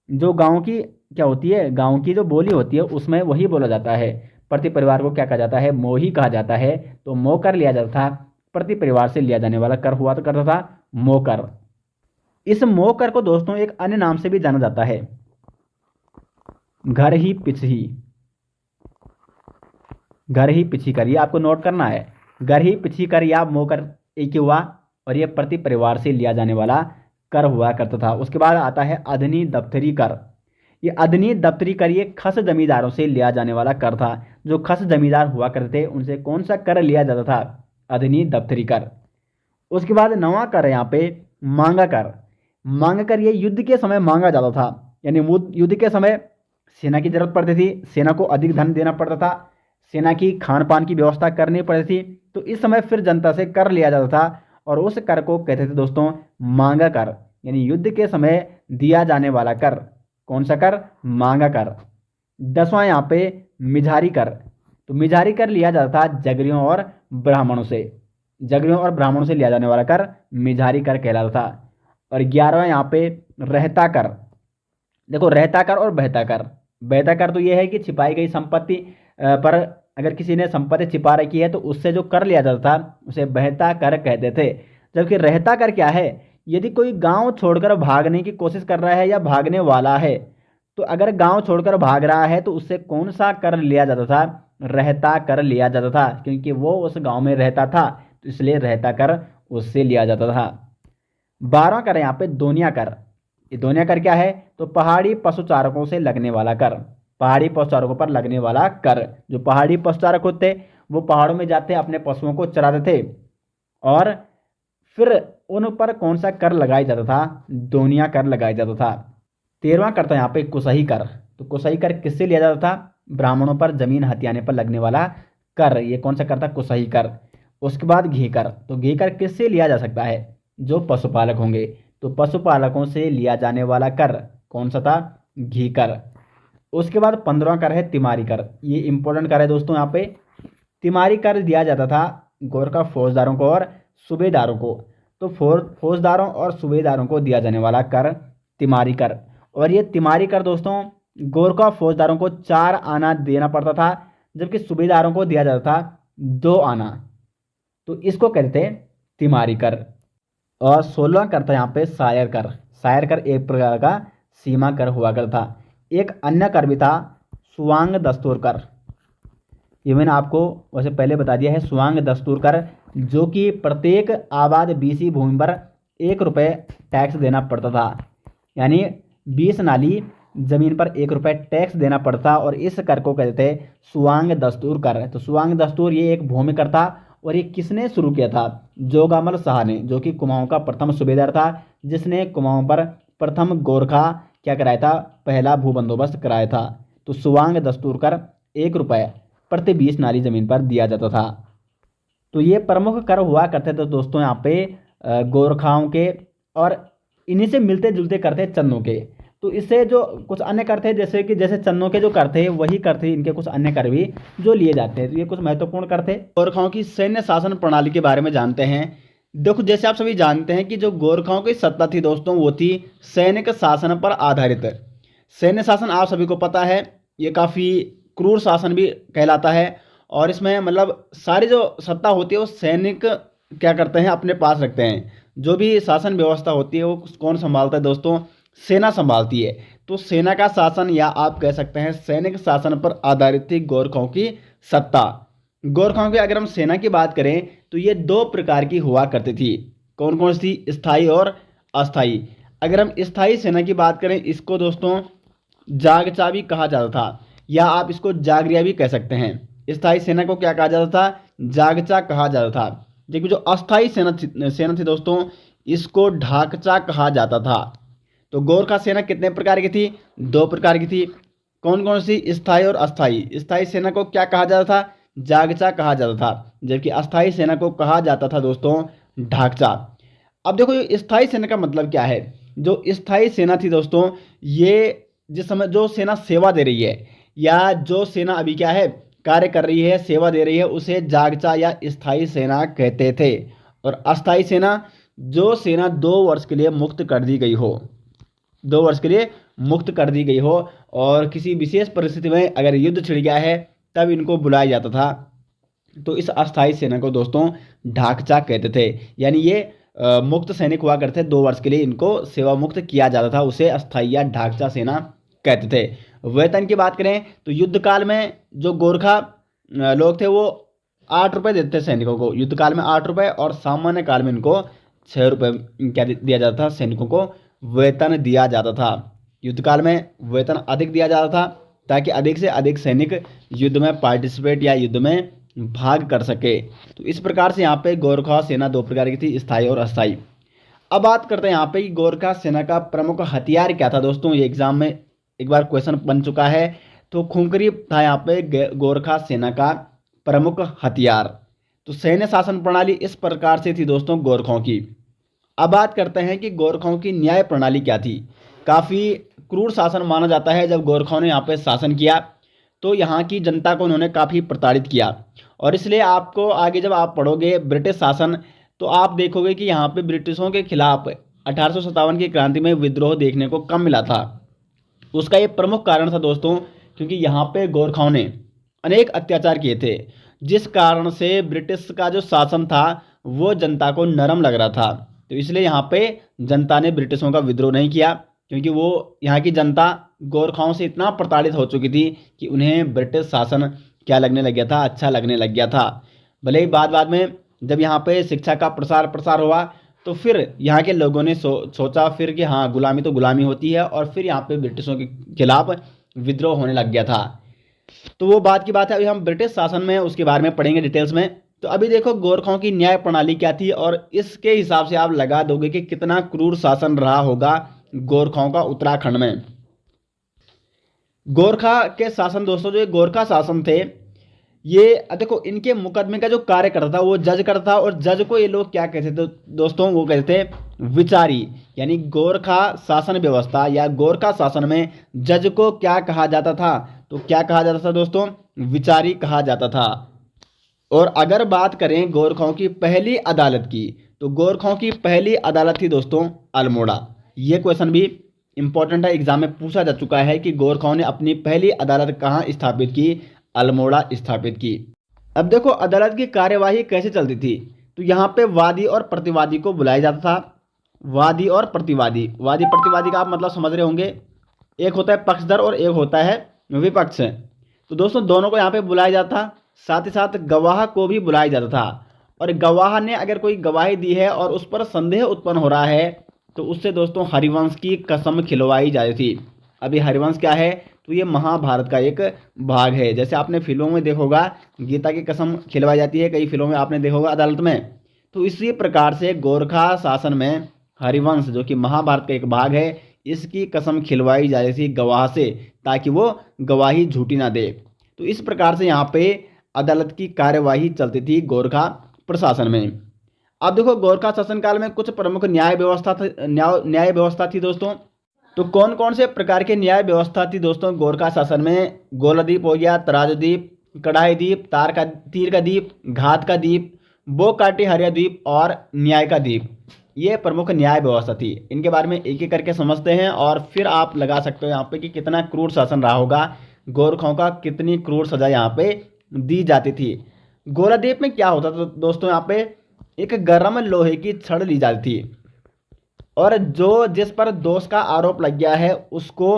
B: जो गांव की क्या होती है, गांव की जो बोली होती है उसमें वही बोला जाता है। प्रति परिवार को क्या कहा जाता है, मो ही कहा जाता है। तो मो कर लिया जाता था, प्रति परिवार से लिया जाने वाला कर हुआ तो करता था मोकर। इस मोकर को दोस्तों एक अन्य नाम से भी जाना जाता है, घर ही पिछही। घर ही पिछी कर, ये आपको नोट करना है। घर ही पिछी कर या मोकर एक ही हुआ, और ये प्रति परिवार से लिया जाने वाला कर हुआ करता था। उसके बाद आता है अधनी दफ्तरी कर। ये अधनी दफ्तरी कर ये खस जमींदारों से लिया जाने वाला कर था। जो खस जमींदार हुआ करते थे उनसे कौन सा कर लिया जाता था, अधनी दफ्तरी कर। उसके बाद नवा कर है यहाँ पे मांगा कर। मांगा कर ये युद्ध के समय मांगा जाता था। यानी युद्ध के समय सेना की जरूरत पड़ती थी, सेना को अधिक धन देना पड़ता था, सेना की खान पान की व्यवस्था करनी पड़ती थी। तो इस समय फिर जनता से कर लिया जाता था, और उस कर को कहते थे दोस्तों मांगा कर। यानी युद्ध के समय दिया जाने वाला कर, कौन सा कर, मांगा कर। 10वां यहाँ पे मिझारी कर। तो मिझारी कर लिया जाता था जगरियों और ब्राह्मणों से। जगरियों और ब्राह्मणों से लिया जाने वाला कर मिझारी कर कहलाता था। और 11वां यहाँ पे रहता कर। देखो रहता कर और बहता कर। बहता कर तो ये है कि छिपाई गई संपत्ति पर अगर किसी ने संपत्ति छिपा रखी है तो उससे जो कर लिया जाता था उसे बहता कर कहते थे। जबकि रहता कर क्या है, यदि कोई गांव छोड़कर भागने की कोशिश कर रहा है या भागने वाला है, तो अगर गांव छोड़कर भाग रहा है तो उससे कौन सा कर लिया जाता था, रहता कर लिया जाता था। क्योंकि वो उस गांव में रहता था, तो इसलिए रहता कर उससे लिया जाता था। 12वां कर यहाँ पे दोनिया कर। ये दोनिया कर क्या है, तो पहाड़ी पशुचारकों से लगने वाला कर। पहाड़ी पशुचारकों पर लगने वाला कर। जो पहाड़ी पशुचारक होते वो पहाड़ों में जाते अपने पशुओं को चराते थे, और फिर उन पर कौन सा कर लगाया जाता था, दोनिया कर लगाया जाता था। 13वां कर था यहाँ पे कुसही कर। तो कुसही कर किससे लिया जाता था, ब्राह्मणों पर जमीन हथियाने पर लगने वाला कर। ये कौन सा कर था, कुसही कर। उसके बाद घी कर। तो घी कर किससे लिया जा सकता है, जो पशुपालक होंगे। तो पशुपालकों से लिया जाने वाला कर कौन सा था, घी कर। उसके बाद 15वां कर है तिमारी कर। ये इंपॉर्टेंट कर है दोस्तों। यहाँ पे तिमारी कर दिया जाता था गोरखा फौजदारों को और सूबेदारों को। तो फौजदारों और सूबेदारों को दिया जाने वाला कर तिमारी कर। और ये तिमारी कर दोस्तों गोरखा फौजदारों को 4 आना देना पड़ता था, जबकि सूबेदारों को दिया जाता था 2 आना। तो इसको कहते थे तिमारी कर। और 16वां कर था यहाँ पे सायर कर। सायर कर एक प्रकार का सीमा कर हुआ करता था। एक अन्य कर भी था सुवांग दस्तूर कर। ये मैंने आपको वैसे पहले बता दिया है। सुवांग दस्तूर कर, जो कि प्रत्येक आबाद बीसी भूमि पर 1 रुपये टैक्स देना पड़ता था, यानी 20 नाली जमीन पर 1 रुपये टैक्स देना पड़ता, और इस कर को कहते थे सुवांग दस्तूर कर। तो सुवांग दस्तूर ये एक भूमि कर था, और ये किसने शुरू किया था? जोगामल शाह ने, जो कि कुमाऊं का प्रथम सूबेदार था, जिसने कुमाऊं पर प्रथम गोरखा क्या कराया था? पहला भू बंदोबस्त कराया था। तो सुवांग दस्तूर कर 1 रुपये प्रति 20 नाली जमीन पर दिया जाता था। तो ये प्रमुख कर हुआ करते थे दोस्तों यहाँ पे गोरखाओं के, और इन्हीं से मिलते जुलते कर थे चन्नों के। तो इससे जो कुछ अन्य कर थे, जैसे चन्नों के जो कर थे वही कर थे इनके कुछ अन्य कर भी जो लिए जाते हैं। तो ये कुछ महत्वपूर्ण कर थे। गोरखाओं की सैन्य शासन प्रणाली के बारे में जानते हैं। देखो, जैसे आप सभी जानते हैं कि जो गोरखाओं की सत्ता थी दोस्तों, वो थी सैनिक शासन पर आधारित। सैन्य शासन आप सभी को पता है, ये काफ़ी क्रूर शासन भी कहलाता है, और इसमें मतलब सारी जो सत्ता होती है वो सैनिक क्या करते हैं? अपने पास रखते हैं। जो भी शासन व्यवस्था होती है वो कौन संभालता है दोस्तों? सेना संभालती है। तो सेना का शासन, या आप कह सकते हैं सैनिक शासन पर आधारित थी गोरखाओं की सत्ता। गोरखाओं की अगर हम सेना की बात करें तो ये 2 प्रकार की हुआ करती थी। कौन कौन सी? स्थायी और अस्थायी। अगर हम स्थायी सेना की बात करें, इसको दोस्तों जागचा भी कहा जाता था, या आप इसको जागरिया भी कह सकते हैं। स्थायी सेना को क्या कहा जाता था? जागचा कहा जाता था। देखिए, जो अस्थायी सेना थी दोस्तों, इसको ढाकचा कहा जाता था। तो गोरखा सेना कितने प्रकार की थी? 2 प्रकार की थी। कौन कौन सी? स्थायी और अस्थायी। स्थायी सेना को क्या कहा जाता था? जागचा कहा जाता था, जबकि अस्थायी सेना को कहा जाता था दोस्तों ढाकचा। अब देखो, ये स्थायी सेना का मतलब क्या है? जो स्थायी सेना थी दोस्तों, ये जिस समय जो सेना सेवा दे रही है, या जो सेना अभी क्या है? कार्य कर रही है, सेवा दे रही है, उसे जागचा या स्थायी सेना कहते थे। और अस्थायी सेना, जो सेना 2 वर्ष के लिए मुक्त कर दी गई हो, 2 वर्ष के लिए मुक्त कर दी गई हो, और किसी विशेष परिस्थिति में अगर युद्ध छिड़ गया है तब इनको बुलाया जाता था। तो इस अस्थायी सेना को दोस्तों ढाकचा कहते थे। यानी ये मुक्त सैनिक हुआ करते थे, 2 वर्ष के लिए इनको सेवा मुक्त किया जाता था, उसे अस्थायी या ढाकचा सेना कहते थे। वेतन की बात करें तो युद्ध काल में जो गोरखा लोग थे वो 8 रुपये देते थे सैनिकों को। युद्ध काल में 8 रुपये, और सामान्य काल में इनको 6 रुपये क्या दिया जाता था? सैनिकों को वेतन दिया जाता था। युद्ध काल में वेतन अधिक दिया जाता था, ताकि अधिक से अधिक सैनिक युद्ध में पार्टिसिपेट या युद्ध में भाग कर सके। तो इस प्रकार से यहाँ पे गोरखा सेना 2 प्रकार की थी, स्थायी और अस्थायी। अब बात करते हैं यहाँ पे गोरखा सेना का प्रमुख हथियार क्या था दोस्तों। ये एग्जाम में एक बार क्वेश्चन बन चुका है। तो खुंकरी था यहाँ पे गोरखा सेना का प्रमुख हथियार। तो सैन्य शासन प्रणाली इस प्रकार से थी दोस्तों गोरखाओं की। अब बात करते हैं कि गोरखाओं की न्याय प्रणाली क्या थी। काफ़ी क्रूर शासन माना जाता है। जब गोरखाओं ने यहाँ पे शासन किया तो यहाँ की जनता को उन्होंने काफ़ी प्रताड़ित किया, और इसलिए आपको आगे जब आप पढ़ोगे ब्रिटिश शासन, तो आप देखोगे कि यहाँ पे ब्रिटिशों के खिलाफ 1857 की क्रांति में विद्रोह देखने को कम मिला था। उसका ये प्रमुख कारण था दोस्तों, क्योंकि यहाँ पे गोरखाओं ने अनेक अत्याचार किए थे, जिस कारण से ब्रिटिश का जो शासन था वो जनता को नरम लग रहा था। तो इसलिए यहाँ पे जनता ने ब्रिटिशों का विद्रोह नहीं किया, क्योंकि वो यहाँ की जनता गोरखाओं से इतना प्रताड़ित हो चुकी थी कि उन्हें ब्रिटिश शासन क्या लगने लग गया था? अच्छा लगने लग गया था। भले ही बाद में जब यहाँ पे शिक्षा का प्रसार हुआ, तो फिर यहाँ के लोगों ने सोचा फिर कि हाँ, गुलामी तो गुलामी होती है, और फिर यहाँ पे ब्रिटिशों के खिलाफ विद्रोह होने लग गया था। तो वो बात की बात है। अभी हम ब्रिटिश शासन में उसके बारे में पढ़ेंगे डिटेल्स में। तो अभी देखो गोरखाओं की न्याय प्रणाली क्या थी, और इसके हिसाब से आप लगा दोगे कि कितना क्रूर शासन रहा होगा गोरखाओं का उत्तराखंड में। गोरखा के शासन दोस्तों, जो गोरखा शासन थे, ये देखो इनके मुकदमे का जो कार्य करता था वो जज करता था, और जज को ये लोग क्या कहते थे दोस्तों? वो कहते थे विचारी। यानी गोरखा शासन व्यवस्था या गोरखा शासन में जज को क्या कहा जाता था? तो क्या कहा जाता था दोस्तों? विचारी कहा जाता था। और अगर बात करें गोरखाओं की पहली अदालत की, तो गोरखाओं की पहली अदालत थी दोस्तों अल्मोड़ा। ये क्वेश्चन भी इंपॉर्टेंट है, एग्जाम में पूछा जा चुका है कि गोरखाओं ने अपनी पहली अदालत कहाँ स्थापित की? अल्मोड़ा स्थापित की। अब देखो अदालत की कार्यवाही कैसे चलती थी। तो यहाँ पे वादी और प्रतिवादी को बुलाया जाता था। वादी और प्रतिवादी, वादी प्रतिवादी का आप मतलब समझ रहे होंगे। एक होता है पक्षधर और एक होता है विपक्ष। तो दोस्तों दोनों को यहाँ पे बुलाया जाता था। साथ ही साथ गवाह को भी बुलाया जाता था। और गवाह ने अगर कोई गवाही दी है और उस पर संदेह उत्पन्न हो रहा है तो उससे दोस्तों हरिवंश की कसम खिलवाई जाती थी। अभी हरिवंश क्या है, तो ये महाभारत का एक भाग है। जैसे आपने फिल्मों में देखा होगा गीता की कसम खिलवाई जाती है, कई फिल्मों में आपने देखा होगा अदालत में। तो इसी प्रकार से गोरखा शासन में हरिवंश जो कि महाभारत का एक भाग है, इसकी कसम खिलवाई जाती थी गवाह से, ताकि वो गवाही झूठी ना दे। तो इस प्रकार से यहाँ पे अदालत की कार्यवाही चलती थी गोरखा प्रशासन में। अब देखो गोरखा शासन काल में कुछ प्रमुख न्याय व्यवस्था थी दोस्तों। तो कौन कौन से प्रकार के न्याय व्यवस्था थी दोस्तों गोरखा शासन में? गोलादीप हो गया, तराजू द्वीप, कढ़ाई द्वीप, तीर का द्वीप, घात का द्वीप, बोकाटी हरिया द्वीप और न्याय का द्वीप। ये प्रमुख न्याय व्यवस्था थी। इनके बारे में एक एक करके समझते हैं और फिर आप लगा सकते हो यहाँ पे कि कितना क्रूर शासन रहा होगा, गोरखों का कितनी क्रूर सजा यहाँ पे दी जाती थी। गोलादीप में क्या होता था दोस्तों, यहाँ पे एक गर्म लोहे की छड़ ली जाती थी और जिस पर दोष का आरोप लग गया है उसको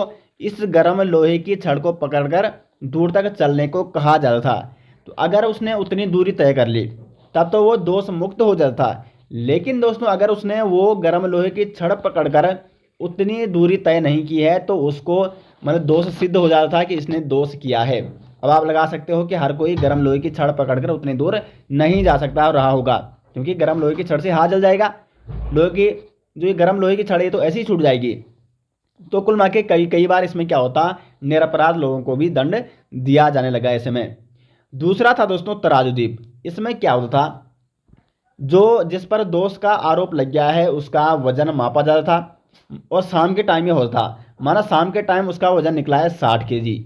B: इस गर्म लोहे की छड़ को पकड़कर दूर तक चलने को कहा जाता था। तो अगर उसने उतनी दूरी तय कर ली तब तो वो दोष मुक्त हो जाता था। लेकिन दोस्तों अगर उसने वो गर्म लोहे की छड़ पकड़कर उतनी दूरी तय नहीं की है तो उसको मतलब दोष सिद्ध हो जाता था कि इसने दोष किया है। अब आप लगा सकते हो कि हर कोई गर्म लोहे की छड़ पकड़कर उतनी दूर नहीं जा सकता रहा होगा, क्योंकि गर्म लोहे की छड़ से हाथ जल जाएगा। लोहे की जो ये गर्म लोहे की छड़ है तो ऐसी ही छूट जाएगी। तो कुल मिला के कई बार इसमें क्या होता, निरपराध लोगों को भी दंड दिया जाने लगा ऐसे में। दूसरा था दोस्तों तराजू द्वीप। इसमें क्या होता था, जिस पर दोष का आरोप लग गया है उसका वजन मापा जाता था और शाम के टाइम में होता था। माना शाम के टाइम उसका वजन निकला है 60 kg,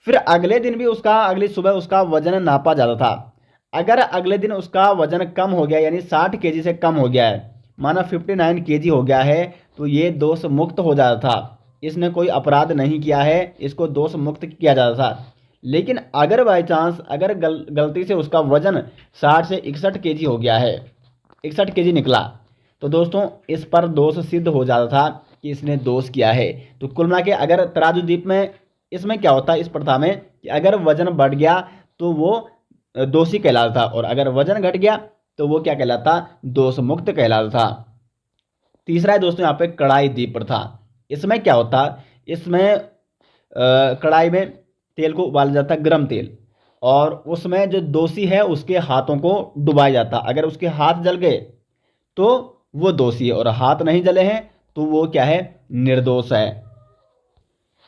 B: फिर अगले दिन भी अगली सुबह उसका वजन नापा जाता था। अगर अगले दिन उसका वजन कम हो गया यानी 60 kg से कम हो गया है, माना 59 kg हो गया है, तो ये दोष मुक्त हो जाता था। इसने कोई अपराध नहीं किया है, इसको दोष मुक्त किया जाता था। लेकिन अगर बाई चांस अगर गलती से उसका वजन 60 से 61 kg हो गया है, 61 kg निकला, तो दोस्तों इस पर दोष सिद्ध हो जाता था कि इसने दोष किया है। तो कुल मिला के अगर तराजू द्वीप में इसमें क्या होता है, इस प्रथा में कि अगर वजन बढ़ गया तो वो दोषी कहलाता था और अगर वजन घट गया तो वो क्या कहलाता, दोष मुक्त कहलाता था। तीसरा है दोस्तों यहाँ पे कढ़ाई द्वीप प्रथा। इसमें क्या होता, इसमें कढ़ाई में तेल को उबाला जाता, गर्म तेल, और उसमें जो दोषी है उसके हाथों को डुबाया जाता। अगर उसके हाथ जल गए तो वो दोषी है और हाथ नहीं जले हैं तो वो क्या है, निर्दोष है।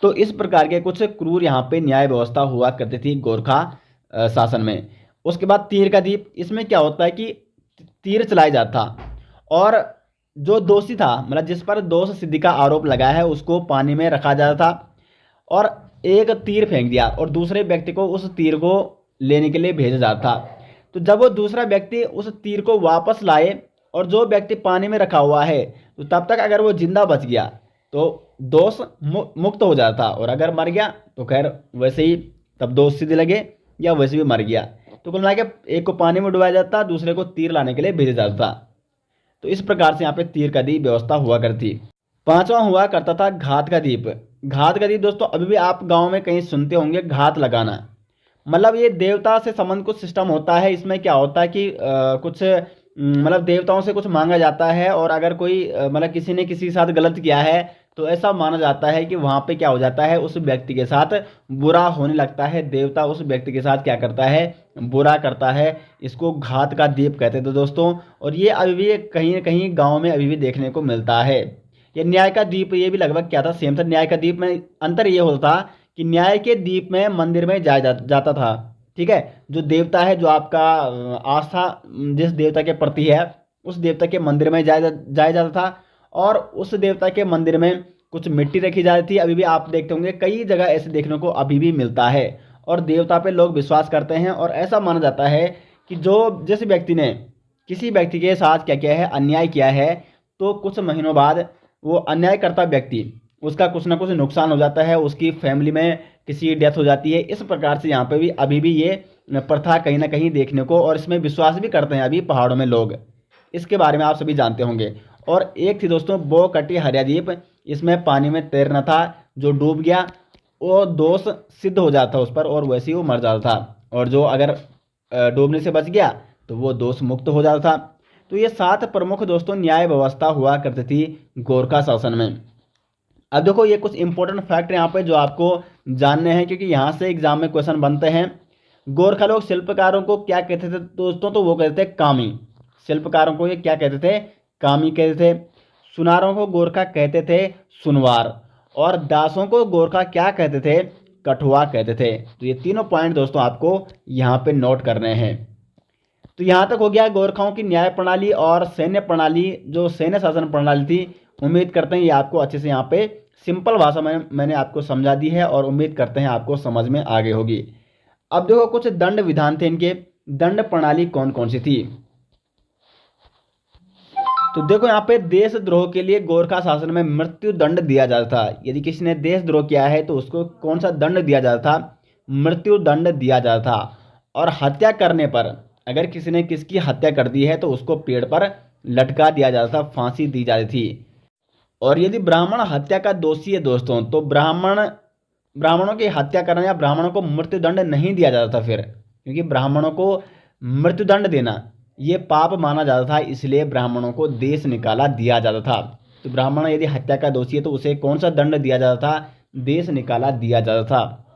B: तो इस प्रकार के कुछ क्रूर यहाँ पे न्याय व्यवस्था हुआ करती थी गोरखा शासन में। उसके बाद तीर का द्वीप। इसमें क्या होता है कि तीर चलाया जाता और जो दोषी था मतलब जिस पर दोष सिद्धि का आरोप लगा है उसको पानी में रखा जाता था और एक तीर फेंक दिया और दूसरे व्यक्ति को उस तीर को लेने के लिए भेजा जाता था। तो जब वो दूसरा व्यक्ति उस तीर को वापस लाए और जो व्यक्ति पानी में रखा हुआ है तो तब तक अगर वो जिंदा बच गया तो दोष मुक्त हो जाता और अगर मर गया तो खैर वैसे ही तब दोष सिद्ध लगे या वैसे भी मर गया। तो कुल मिला के एक को पानी में डुबाया जाता, दूसरे को तीर लाने के लिए भेजा जाता। तो इस प्रकार से यहाँ पे तीर का द्वीप व्यवस्था हुआ करती। पांचवा हुआ करता था घात का द्वीप। घात का द्वीप दोस्तों अभी भी आप गांव में कहीं सुनते होंगे, घात लगाना मतलब ये देवता से संबंध कुछ सिस्टम होता है। इसमें क्या होता है कि कुछ मतलब देवताओं से कुछ मांगा जाता है और अगर कोई मतलब किसी ने किसी के साथ गलत किया है तो ऐसा माना जाता है कि वहाँ पे क्या हो जाता है, उस व्यक्ति के साथ बुरा होने लगता है। देवता उस व्यक्ति के साथ क्या करता है, बुरा करता है। इसको घात का द्वीप कहते थे दोस्तों और ये अभी भी कहीं न कहीं गाँव में अभी भी देखने को मिलता है। ये न्याय का द्वीप ये भी लगभग क्या था, सेम था। न्याय का द्वीप में अंतर ये होता था कि न्याय के द्वीप में मंदिर में जाया जाता था, ठीक है। जो देवता है, जो आपका आस्था जिस देवता के प्रति है उस देवता के मंदिर में जाया जाता था और उस देवता के मंदिर में कुछ मिट्टी रखी जाती थी। अभी भी आप देखते होंगे कई जगह ऐसे देखने को अभी भी मिलता है और देवता पे लोग विश्वास करते हैं और ऐसा माना जाता है कि जिस व्यक्ति ने किसी व्यक्ति के साथ क्या किया है, अन्याय किया है, तो कुछ महीनों बाद वो अन्यायकर्ता व्यक्ति उसका कुछ ना कुछ नुकसान हो जाता है, उसकी फैमिली में किसी की डेथ हो जाती है। इस प्रकार से यहाँ पे भी अभी भी ये प्रथा कहीं ना कहीं देखने को और इसमें विश्वास भी करते हैं अभी पहाड़ों में लोग। इसके बारे में आप सभी जानते होंगे। और एक थी दोस्तों बोकाटी हरिया द्वीप। इसमें पानी में तैरना था, जो डूब गया वो दोष सिद्ध हो जाता उस पर और वैसे ही वो मर जाता था। और जो अगर डूबने से बच गया तो वो दोष मुक्त हो जाता था। तो ये 7 प्रमुख दोस्तों न्याय व्यवस्था हुआ करती थी गोरखा शासन में। अब देखो ये कुछ इंपॉर्टेंट फैक्ट यहाँ पे जो आपको जानने हैं, क्योंकि यहाँ से एग्जाम में क्वेश्चन बनते हैं। गोरखा लोग शिल्पकारों को क्या कहते थे दोस्तों? तो वो कहते थे कामी। शिल्पकारों को ये क्या कहते थे? कामी कहते थे। सुनारों को गोरखा कहते थे सुनवार। और दासों को गोरखा क्या कहते थे? कठुआ कहते थे। तो ये तीनों पॉइंट दोस्तों आपको यहाँ पे नोट करने हैं। तो यहाँ तक हो गया गोरखाओं की न्याय प्रणाली और सैन्य प्रणाली, जो सैन्य शासन प्रणाली थी। उम्मीद करते हैं ये आपको अच्छे से यहाँ पे सिंपल भाषा में मैंने आपको समझा दी है और उम्मीद करते हैं आपको समझ में आ गई होगी। अब देखो कुछ दंड विधान थे इनके। दंड प्रणाली कौन कौन सी थी? तो देखो यहाँ पे देशद्रोह के लिए गोरखा शासन में मृत्यु दंड दिया जाता था। यदि किसी ने देशद्रोह किया है तो उसको कौन सा दंड दिया जाता था? मृत्यु दंड दिया जाता था। और हत्या करने पर, अगर किसी ने किसकी हत्या कर दी है तो उसको पेड़ पर लटका दिया जाता था, फांसी दी जाती थी। और यदि ब्राह्मण हत्या का दोषी है दोस्तों तो ब्राह्मणों की हत्या करना या ब्राह्मणों को मृत्युदंड नहीं दिया जाता था फिर, क्योंकि ब्राह्मणों को मृत्युदंड देना ये पाप माना जाता था, इसलिए ब्राह्मणों को देश निकाला दिया जाता था। तो ब्राह्मण यदि हत्या का दोषी है तो उसे कौन सा दंड दिया जाता था? देश निकाला दिया जाता था।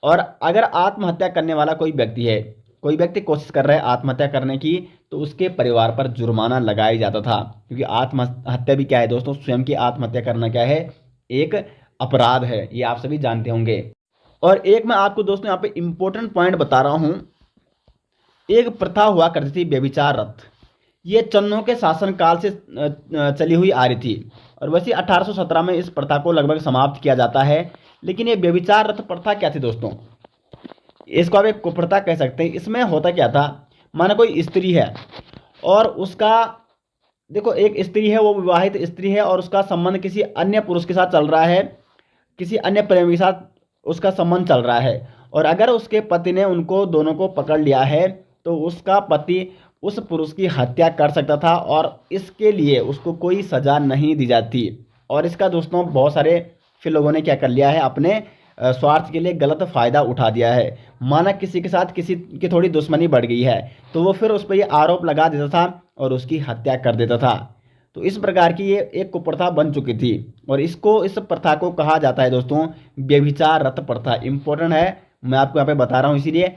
B: और अगर आत्महत्या करने वाला कोई व्यक्ति है, कोई व्यक्ति कोशिश कर रहा है आत्महत्या करने की, तो उसके परिवार पर जुर्माना लगाया जाता था, क्योंकि आत्महत्या भी क्या है दोस्तों? स्वयं की आत्महत्या करना क्या है? एक अपराध है, ये आप सभी जानते होंगे। और एक मैं आपको दोस्तों यहाँ पे इंपॉर्टेंट पॉइंट बता रहा हूँ। एक प्रथा हुआ करती थी व्यभिचार रथ। ये चन्नों के शासनकाल से चली हुई आ रही थी, और वैसे 1817 में इस प्रथा को लगभग समाप्त किया जाता है। लेकिन ये व्यभिचार रथ प्रथा क्या थी दोस्तों? इसको आप एक कुप्रथा कह सकते हैं। इसमें होता क्या था, माना कोई स्त्री है और उसका, देखो एक स्त्री है, वो विवाहित स्त्री है और उसका संबंध किसी अन्य पुरुष के साथ चल रहा है, किसी अन्य प्रेमी के साथ उसका संबंध चल रहा है। और अगर उसके पति ने उनको दोनों को पकड़ लिया है तो उसका पति उस पुरुष की हत्या कर सकता था, और इसके लिए उसको कोई सजा नहीं दी जाती। और इसका दोस्तों बहुत सारे फिर लोगों ने क्या कर लिया है, अपने स्वार्थ के लिए गलत फायदा उठा दिया है। माना किसी के साथ किसी की थोड़ी दुश्मनी बढ़ गई है तो वो फिर उस पर ये आरोप लगा देता था और उसकी हत्या कर देता था। तो इस प्रकार की ये एक कुप्रथा बन चुकी थी, और इस प्रथा को कहा जाता है दोस्तों व्यभिचार रथ प्रथा। इंपॉर्टेंट है, मैं आपको यहाँ पे बता रहा हूँ इसीलिए।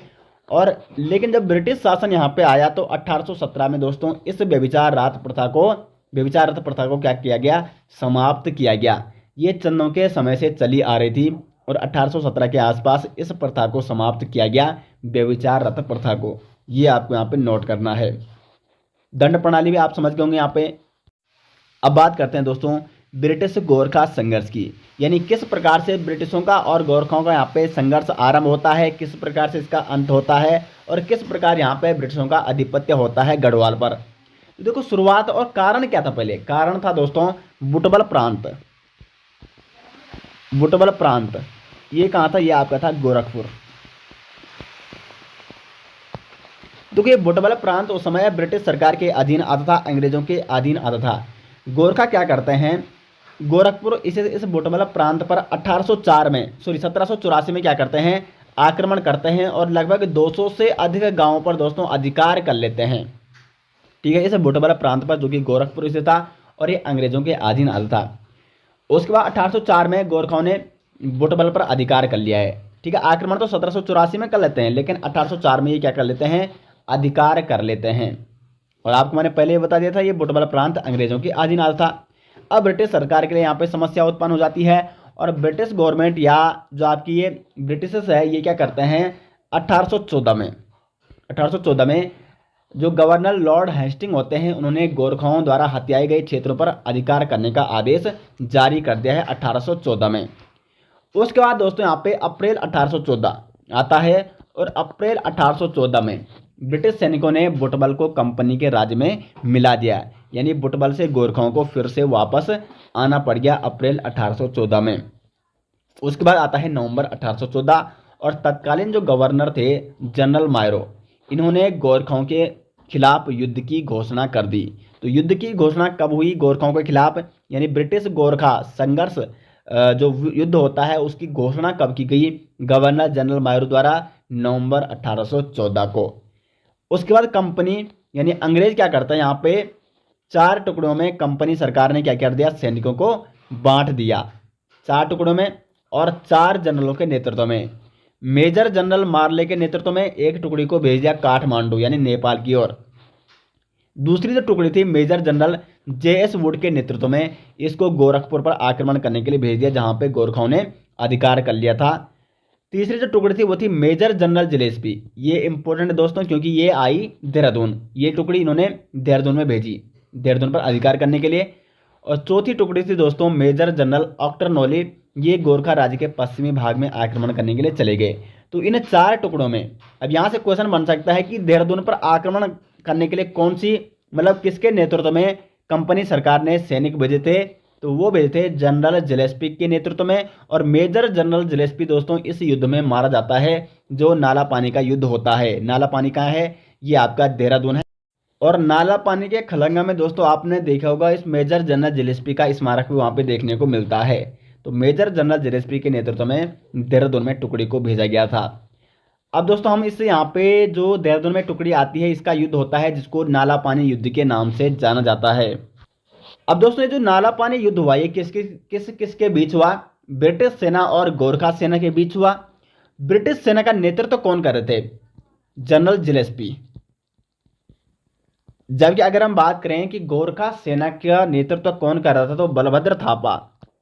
B: और लेकिन जब ब्रिटिश शासन यहाँ पे आया तो 1817 में दोस्तों इस व्यभिचार रथ प्रथा को क्या किया गया? समाप्त किया गया। ये चन्नों के समय से चली आ रही थी और 1817 के आसपास इस प्रथा को समाप्त किया गया, व्यभिचार रथ प्रथा को। ये आपको यहाँ पे नोट करना है। दंड प्रणाली भी आप समझ गए होंगे यहाँ पे। अब बात करते हैं दोस्तों ब्रिटिश गोरखा संघर्ष की, यानी किस प्रकार से ब्रिटिशों का और गोरखाओं का यहाँ पे संघर्ष आरंभ होता है, किस प्रकार से इसका अंत होता है, और किस प्रकार यहाँ पे ब्रिटिशों का आधिपत्य होता है गढ़वाल पर। तो देखो शुरुआत और कारण क्या था? पहले कारण था दोस्तों बुटबल प्रांत। बुटबल प्रांत ये कहाँ था? ये आपका था गोरखपुर। देखो ये बुटबल प्रांत उस समय ब्रिटिश सरकार के अधीन आता था, अंग्रेजों के अधीन आता था। गोरखा क्या करते हैं, गोरखपुर इस बुटबल प्रांत पर 1784 में क्या करते हैं? आक्रमण करते हैं और लगभग 200 से अधिक गांवों पर दोस्तों अधिकार कर लेते हैं। ठीक है, इस बुटबल प्रांत पर, जो कि गोरखपुर स्थित था और ये अंग्रेजों के अधीन आता था। उसके बाद 1804 में गोरखाओं ने बुटबल पर अधिकार कर लिया है। ठीक है, आक्रमण तो 1784 में कर लेते हैं, लेकिन 1804 में ये क्या कर लेते हैं? अधिकार कर लेते हैं। और आपको मैंने पहले ही बता दिया था ये बुटबल प्रांत अंग्रेजों के अधीन आता था। अब ब्रिटिश सरकार के लिए यहाँ पे समस्या उत्पन्न हो जाती है, और ब्रिटिश गवर्नमेंट या जो आपकी ये ब्रिटिशर्स है ये क्या करते हैं? 1814 में जो गवर्नर लॉर्ड हेस्टिंग होते हैं उन्होंने गोरखाओं द्वारा हत्याए गए क्षेत्रों पर अधिकार करने का आदेश जारी कर दिया है 1814 में। उसके बाद दोस्तों यहाँ पे अप्रैल 1814 आता है, और अप्रैल 1814 में ब्रिटिश सैनिकों ने बुटबल को कंपनी के राज्य में मिला दिया, यानी बुटबल से गोरखाओं को फिर से वापस आना पड़ गया अप्रैल 1814 में। उसके बाद आता है नवंबर 1814, और तत्कालीन जो गवर्नर थे जनरल मायरो, इन्होंने गोरखाओं के खिलाफ युद्ध की घोषणा कर दी। तो युद्ध की घोषणा कब हुई गोरखाओं के खिलाफ, यानी ब्रिटिश गोरखा संघर्ष जो युद्ध होता है उसकी घोषणा कब की गई? गवर्नर जनरल मायरो द्वारा नवंबर 1814 को। उसके बाद कंपनी यानी अंग्रेज क्या करता है, यहाँ पे 4 टुकड़ों में कंपनी सरकार ने क्या कर दिया, सैनिकों को बांट दिया 4 टुकड़ों में, और 4 जनरलों के नेतृत्व में, मेजर जनरल मार्ले के नेतृत्व में एक टुकड़ी को भेज दिया काठमांडू यानी नेपाल की ओर। दूसरी जो टुकड़ी थी मेजर जनरल जे.एस. वुड के नेतृत्व में, इसको गोरखपुर पर आक्रमण करने के लिए भेज दिया, जहां पे गोरखाओं ने अधिकार कर लिया था। तीसरी जो टुकड़ी थी वो थी मेजर जनरल जिलेस्पी। ये इंपॉर्टेंट है दोस्तों, क्योंकि ये आई देहरादून, ये टुकड़ी इन्होंने देहरादून में भेजी देहरादून पर अधिकार करने के लिए। और चौथी टुकड़ी थी दोस्तों मेजर जनरल ऑक्टरनोली, ये गोरखा राज्य के पश्चिमी भाग में आक्रमण करने के लिए चले गए। तो इन 4 टुकड़ों में अब यहाँ से क्वेश्चन बन सकता है कि देहरादून पर आक्रमण करने के लिए कौन सी, मतलब किसके नेतृत्व में कंपनी सरकार ने सैनिक भेजे थे, तो वो भेजे थे जनरल जिलेस्पी के नेतृत्व में। और मेजर जनरल जिलेस्पी दोस्तों इस युद्ध में मारा जाता है, जो नाला पानी का युद्ध होता है। नाला पानी कहाँ है, ये आपका देहरादून है। और नाला पानी के खलंगा में दोस्तों आपने देखा होगा इस मेजर जनरल जिलेस्पी का स्मारक भी वहाँ पे देखने को मिलता है। तो मेजर जनरल जिलेस्पी के नेतृत्व में देहरादून में टुकड़ी को भेजा गया था। अब दोस्तों हम इससे यहाँ पे जो देहरादून में टुकड़ी आती है, इसका युद्ध होता है जिसको नाला पानी युद्ध के नाम से जाना जाता है। अब दोस्तों ये जो नाला पानी युद्ध हुआ ये किसके बीच हुआ, ब्रिटिश सेना और गोरखा सेना के बीच हुआ। ब्रिटिश सेना का नेतृत्व कौन कर रहे थे, जनरल जिलेस्पी। जबकि अगर हम बात करें कि गोरखा सेना का नेतृत्व कौन कर रहा था, तो बलभद्र थापा,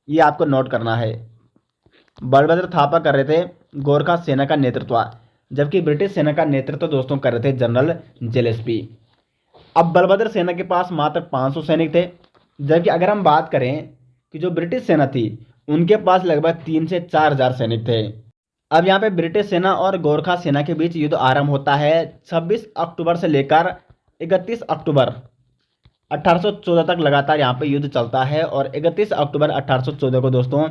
B: ये आपको नोट करना है, बलभद्र थापा कर रहे थे गोरखा सेना का नेतृत्व। जबकि ब्रिटिश सेना का नेतृत्व दोस्तों कर रहे थे जनरल जिलेस्पी। अब बलभद्र सेना के पास मात्र 500 सैनिक थे, जबकि अगर हम बात करें कि जो ब्रिटिश सेना थी उनके पास लगभग 3 से 4 हजार सैनिक थे। अब यहाँ पे ब्रिटिश सेना और गोरखा सेना के बीच युद्ध आरंभ होता है 26 अक्टूबर से लेकर 31 अक्टूबर 1814 तक लगातार यहाँ पे युद्ध चलता है। और 31 अक्टूबर 1814 को दोस्तों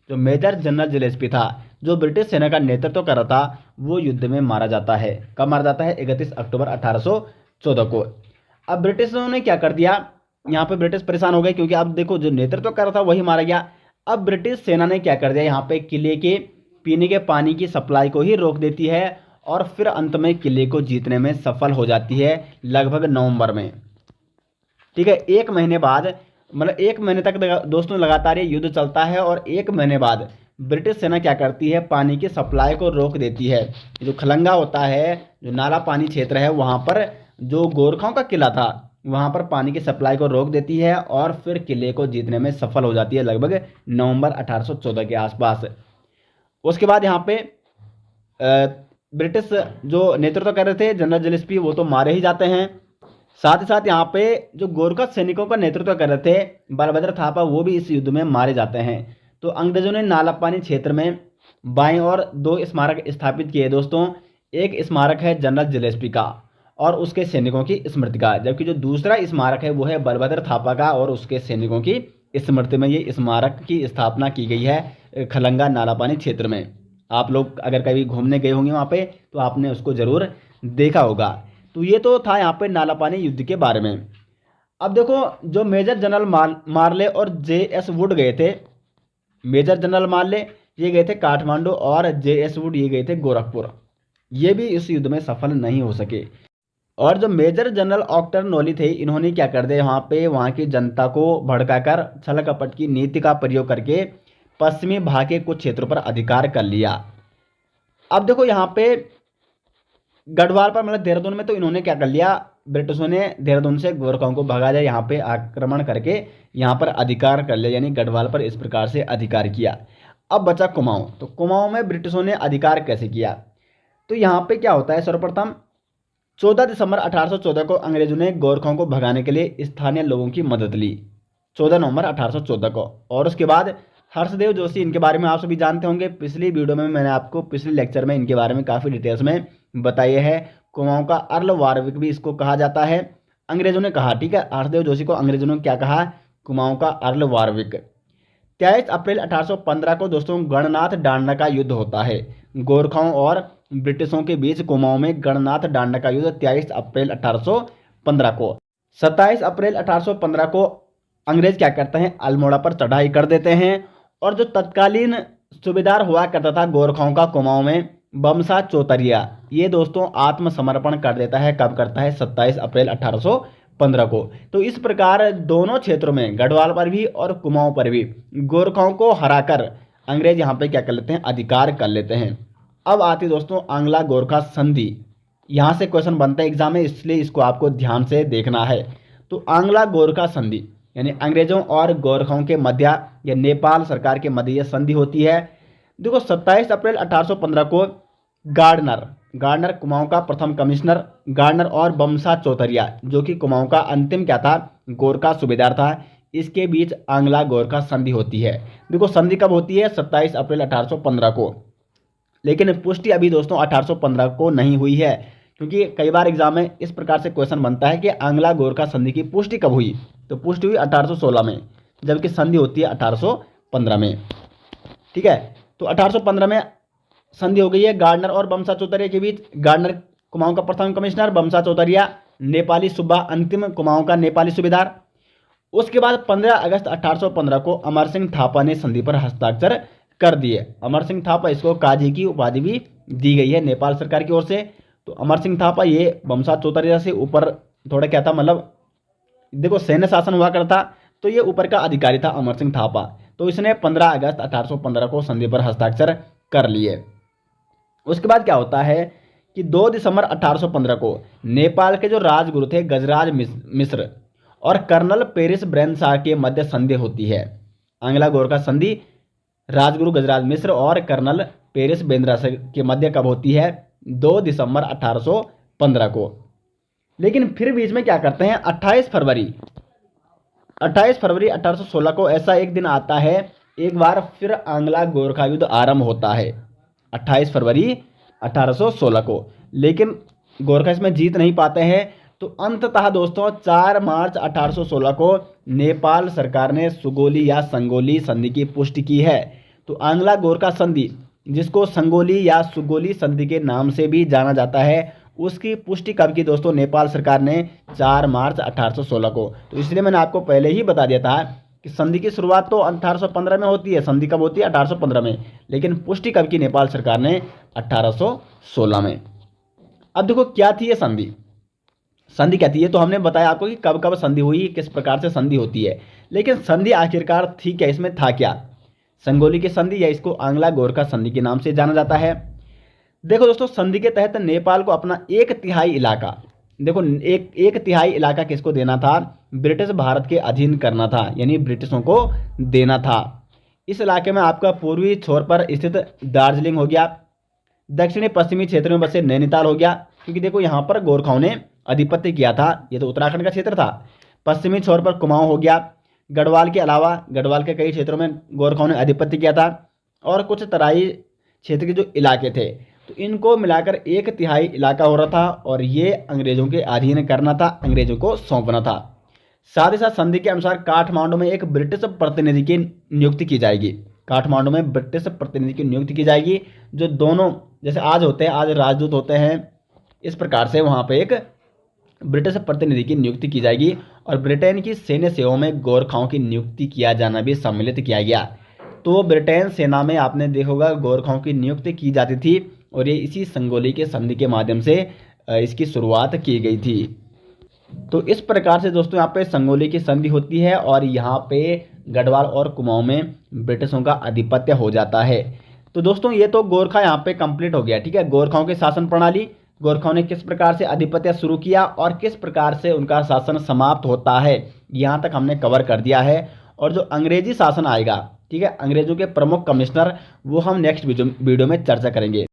B: जो मेजर जनरल जिलेस्पी था, जो ब्रिटिश सेना का नेतृत्व कर रहा था, वो युद्ध में मारा जाता है। कब मारा जाता है, 31 अक्टूबर 1814 को। अब ब्रिटिशों ने क्या कर दिया, यहाँ पे ब्रिटिश परेशान हो गए, क्योंकि अब देखो जो नेतृत्व कर रहा था वही मारा गया। अब ब्रिटिश सेना ने क्या कर दिया, यहाँ पे किले के पीने के पानी की सप्लाई को ही रोक देती है, और फिर अंत में किले को जीतने में सफल हो जाती है लगभग नवंबर में। ठीक है, 1 महीने बाद, मतलब 1 महीने तक दोस्तों लगातार ये युद्ध चलता है। और 1 महीने बाद ब्रिटिश सेना क्या करती है, पानी की सप्लाई को रोक देती है। जो खलंगा होता है, जो नाला पानी क्षेत्र है, वहाँ पर जो गोरखाओं का किला था वहाँ पर पानी की सप्लाई को रोक देती है, और फिर किले को जीतने में सफल हो जाती है लगभग नवंबर 1814 के आसपास। उसके बाद यहाँ पे ब्रिटिश जो नेतृत्व कर रहे थे जनरल जिलेस्पी, वो तो मारे ही जाते हैं। साथ ही साथ यहाँ पे जो गोरखा सैनिकों का नेतृत्व कर रहे थे बलभद्र थापा, वो भी इस युद्ध में मारे जाते हैं। तो अंग्रेजों ने नालापानी क्षेत्र में बाईं ओर 2 स्मारक स्थापित किए दोस्तों। एक स्मारक है जनरल जिलेस्पी का और उसके सैनिकों की स्मृति का, जबकि जो दूसरा स्मारक है वो है बलभद्र थापा का और उसके सैनिकों की स्मृति में ये स्मारक की स्थापना की गई है खलंगा नालापानी क्षेत्र में। आप लोग अगर कभी घूमने गए होंगे वहाँ पे तो आपने उसको ज़रूर देखा होगा। तो ये तो था यहाँ पे नालापानी युद्ध के बारे में। अब देखो जो मेजर जनरल मार्ले और जे.एस. वुड गए थे, मेजर जनरल मार्ले ये गए थे काठमांडू और जे.एस. वुड ये गए थे गोरखपुर। ये भी इस युद्ध में सफल नहीं हो सके। और जो मेजर जनरल ऑक्टरनोली थे, इन्होंने क्या कर दिया, वहाँ पे वहाँ की जनता को भड़काकर छल कपट की नीति का प्रयोग करके पश्चिमी भाग के कुछ क्षेत्रों पर अधिकार कर लिया। अब देखो यहाँ पे गढ़वाल पर, मतलब देहरादून में, तो इन्होंने क्या कर लिया, ब्रिटिशों ने देहरादून से गोरखाओं को भगा दिया, यहाँ पे आक्रमण करके यहाँ पर अधिकार कर लिया, यानी गढ़वाल पर इस प्रकार से अधिकार किया। अब बचा कुमाऊं। तो कुमाऊं में ब्रिटिशों ने अधिकार कैसे किया, तो यहाँ पे क्या होता है, सर्वप्रथम 14 दिसंबर 1814 को अंग्रेजों ने गोरखाओं को भगाने के लिए स्थानीय लोगों की मदद ली, 14 नवंबर 1814 को। और उसके बाद हर्षदेव जोशी, इनके बारे में आप सभी जानते होंगे, पिछली वीडियो में मैंने आपको पिछले लेक्चर में इनके बारे में काफ़ी डिटेल्स में बताइए है। कुमाऊं का अर्ल वारविक भी इसको कहा जाता है, अंग्रेजों ने कहा। ठीक है, हर्षदेव जोशी को अंग्रेजों ने क्या कहा, कुमाऊं का अर्ल वारविक। 23 अप्रैल 1815 को दोस्तों गणनाथ डांडा का युद्ध होता है गोरखाओं और ब्रिटिशों के बीच। कुमाऊं में गणनाथ डांडा का युद्ध 23 अप्रैल 1815 को। 27 अप्रैल 1815 को अंग्रेज क्या करते हैं, अल्मोड़ा पर चढ़ाई कर देते हैं। और जो तत्कालीन सूबेदार हुआ करता था गोरखाओं का कुमाऊं में, बमसा चौतरिया ये दोस्तों आत्मसमर्पण कर देता है। कब करता है? 27 अप्रैल 1815 को। तो इस प्रकार दोनों क्षेत्रों में, गढ़वाल पर भी और कुमाऊं पर भी, गोरखाओं को हराकर अंग्रेज यहाँ पे क्या कर लेते हैं? अधिकार कर लेते हैं। अब आती दोस्तों आंग्ला गोरखा संधि। यहाँ से क्वेश्चन बनता है एग्जाम में, इसलिए इसको आपको ध्यान से देखना है। तो आंग्ला गोरखा संधि यानी अंग्रेजों और गोरखाओं के मध्य या नेपाल सरकार के मध्य यह संधि होती है। देखो 27 अप्रैल 1815 को गार्डनर कुमाऊं का प्रथम कमिश्नर, गार्डनर और बमसा चौतरिया जो कि कुमाऊं का अंतिम क्या था? गोरखा सूबेदार था। इसके बीच आंग्ला गोरखा संधि होती है। देखो संधि कब होती है? 27 अप्रैल 1815 को। लेकिन पुष्टि अभी दोस्तों 1815 को नहीं हुई है, क्योंकि कई बार एग्जाम में इस प्रकार से क्वेश्चन बनता है कि आंग्ला गोरखा संधि की पुष्टि कब हुई? तो पुष्टि हुई 1816 में, जबकि संधि होती है 1815 में। ठीक है, तो 1815 में संधि हो गई है गार्डनर और बमसा चौतरिया के बीच। गार्डनर कुमाऊं का प्रथम कमिश्नर, बमसा चौतरिया नेपाली सूबा अंतिम कुमाऊं का नेपाली सूबेदार। उसके बाद 15 अगस्त 1815 को अमर सिंह थापा ने संधि पर हस्ताक्षर कर दिए। अमर सिंह थापा, इसको काजी की उपाधि भी दी गई है नेपाल सरकार की ओर से। तो अमर सिंह थापा ये बमसा चौतरिया से ऊपर थोड़ा क्या था, मतलब देखो सैन्य शासन हुआ करता, तो ये ऊपर का अधिकारी था अमर सिंह थापा। तो इसने 15 अगस्त 1815 को संधि पर हस्ताक्षर कर लिए। उसके बाद क्या होता है कि 2 दिसंबर 1815 को नेपाल के जो राजगुरु थे गजराज मिश्र और कर्नल पेरिस ब्रेनशाह के मध्य संधि होती है। आंग्ला गोरखा संधि राजगुरु गजराज मिश्र और कर्नल पेरिस ब्रेनशाह के मध्य कब होती है? 2 दिसंबर 1815 को। लेकिन फिर बीच में क्या करते हैं? 28 फरवरी 1816 को ऐसा एक दिन आता है, एक बार फिर आंग्ला गोरखा युद्ध आरंभ होता है 28 फरवरी 1816 को। लेकिन गोरखा इसमें जीत नहीं पाते हैं। तो अंततः दोस्तों 4 मार्च 1816 को नेपाल सरकार ने सुगोली या संगोली संधि की पुष्टि की है। तो आंग्ला गोरखा संधि, जिसको संगोली या सुगोली संधि के नाम से भी जाना जाता है, उसकी पुष्टि कब की दोस्तों? नेपाल सरकार ने 4 मार्च 1816 को। तो इसलिए मैंने आपको पहले ही बता दिया था कि संधि की शुरुआत तो 1815 में होती है। संधि कब होती है? 1815 में। लेकिन पुष्टि कब की नेपाल सरकार ने? 1816 में। अब देखो क्या थी ये संधि? संधि क्या थी? ये तो हमने बताया आपको कि कब कब संधि हुई, किस प्रकार से संधि होती है। लेकिन संधि आखिरकार थी क्या? इसमें था क्या? संगोली की संधि या इसको आंग्ला गोरखा संधि के नाम से जाना जाता है। देखो दोस्तों संधि के तहत नेपाल को अपना 1/3 इलाका, देखो एक तिहाई इलाका किसको देना था? ब्रिटिश भारत के अधीन करना था, यानी ब्रिटिशों को देना था। इस इलाके में आपका पूर्वी छोर पर स्थित दार्जिलिंग हो गया, दक्षिणी पश्चिमी क्षेत्र में बसे नैनीताल हो गया, क्योंकि देखो यहाँ पर गोरखाओं ने आधिपत्य किया था, ये तो उत्तराखंड का क्षेत्र था। पश्चिमी छोर पर कुमाऊं हो गया, गढ़वाल के अलावा गढ़वाल के कई क्षेत्रों में गोरखाओं ने आधिपत्य किया था, और कुछ तराई क्षेत्र के जो इलाके थे, तो इनको मिलाकर 1/3 इलाका हो रहा था, और ये अंग्रेजों के अधीन करना था, अंग्रेजों को सौंपना था। साथ ही साथ संधि के अनुसार काठमांडू में एक ब्रिटिश प्रतिनिधि की नियुक्ति की जाएगी। काठमांडू में ब्रिटिश प्रतिनिधि की नियुक्ति की जाएगी, जो दोनों जैसे आज होते हैं, आज राजदूत होते हैं, इस प्रकार से वहाँ पे एक ब्रिटिश प्रतिनिधि की नियुक्ति की जाएगी। और ब्रिटेन की सैन्य सेवा में गोरखाओं की नियुक्ति किया जाना भी सम्मिलित किया गया। तो ब्रिटेन सेना में आपने देखा होगा गोरखाओं की नियुक्ति की जाती थी, और ये इसी संगोली के संधि के माध्यम से इसकी शुरुआत की गई थी। तो इस प्रकार से दोस्तों यहाँ पे संगोली की संधि होती है, और यहाँ पे गढ़वाल और कुमाऊं में ब्रिटिशों का आधिपत्य हो जाता है। तो दोस्तों ये तो गोरखा यहाँ पे कंप्लीट हो गया, ठीक है। गोरखाओं की शासन प्रणाली, गोरखाओं ने किस प्रकार से आधिपत्य शुरू किया और किस प्रकार से उनका शासन समाप्त होता है, यहाँ तक हमने कवर कर दिया है। और जो अंग्रेजी शासन आएगा, ठीक है, अंग्रेजों के प्रमुख कमिश्नर, वो हम नेक्स्ट वीडियो में चर्चा करेंगे।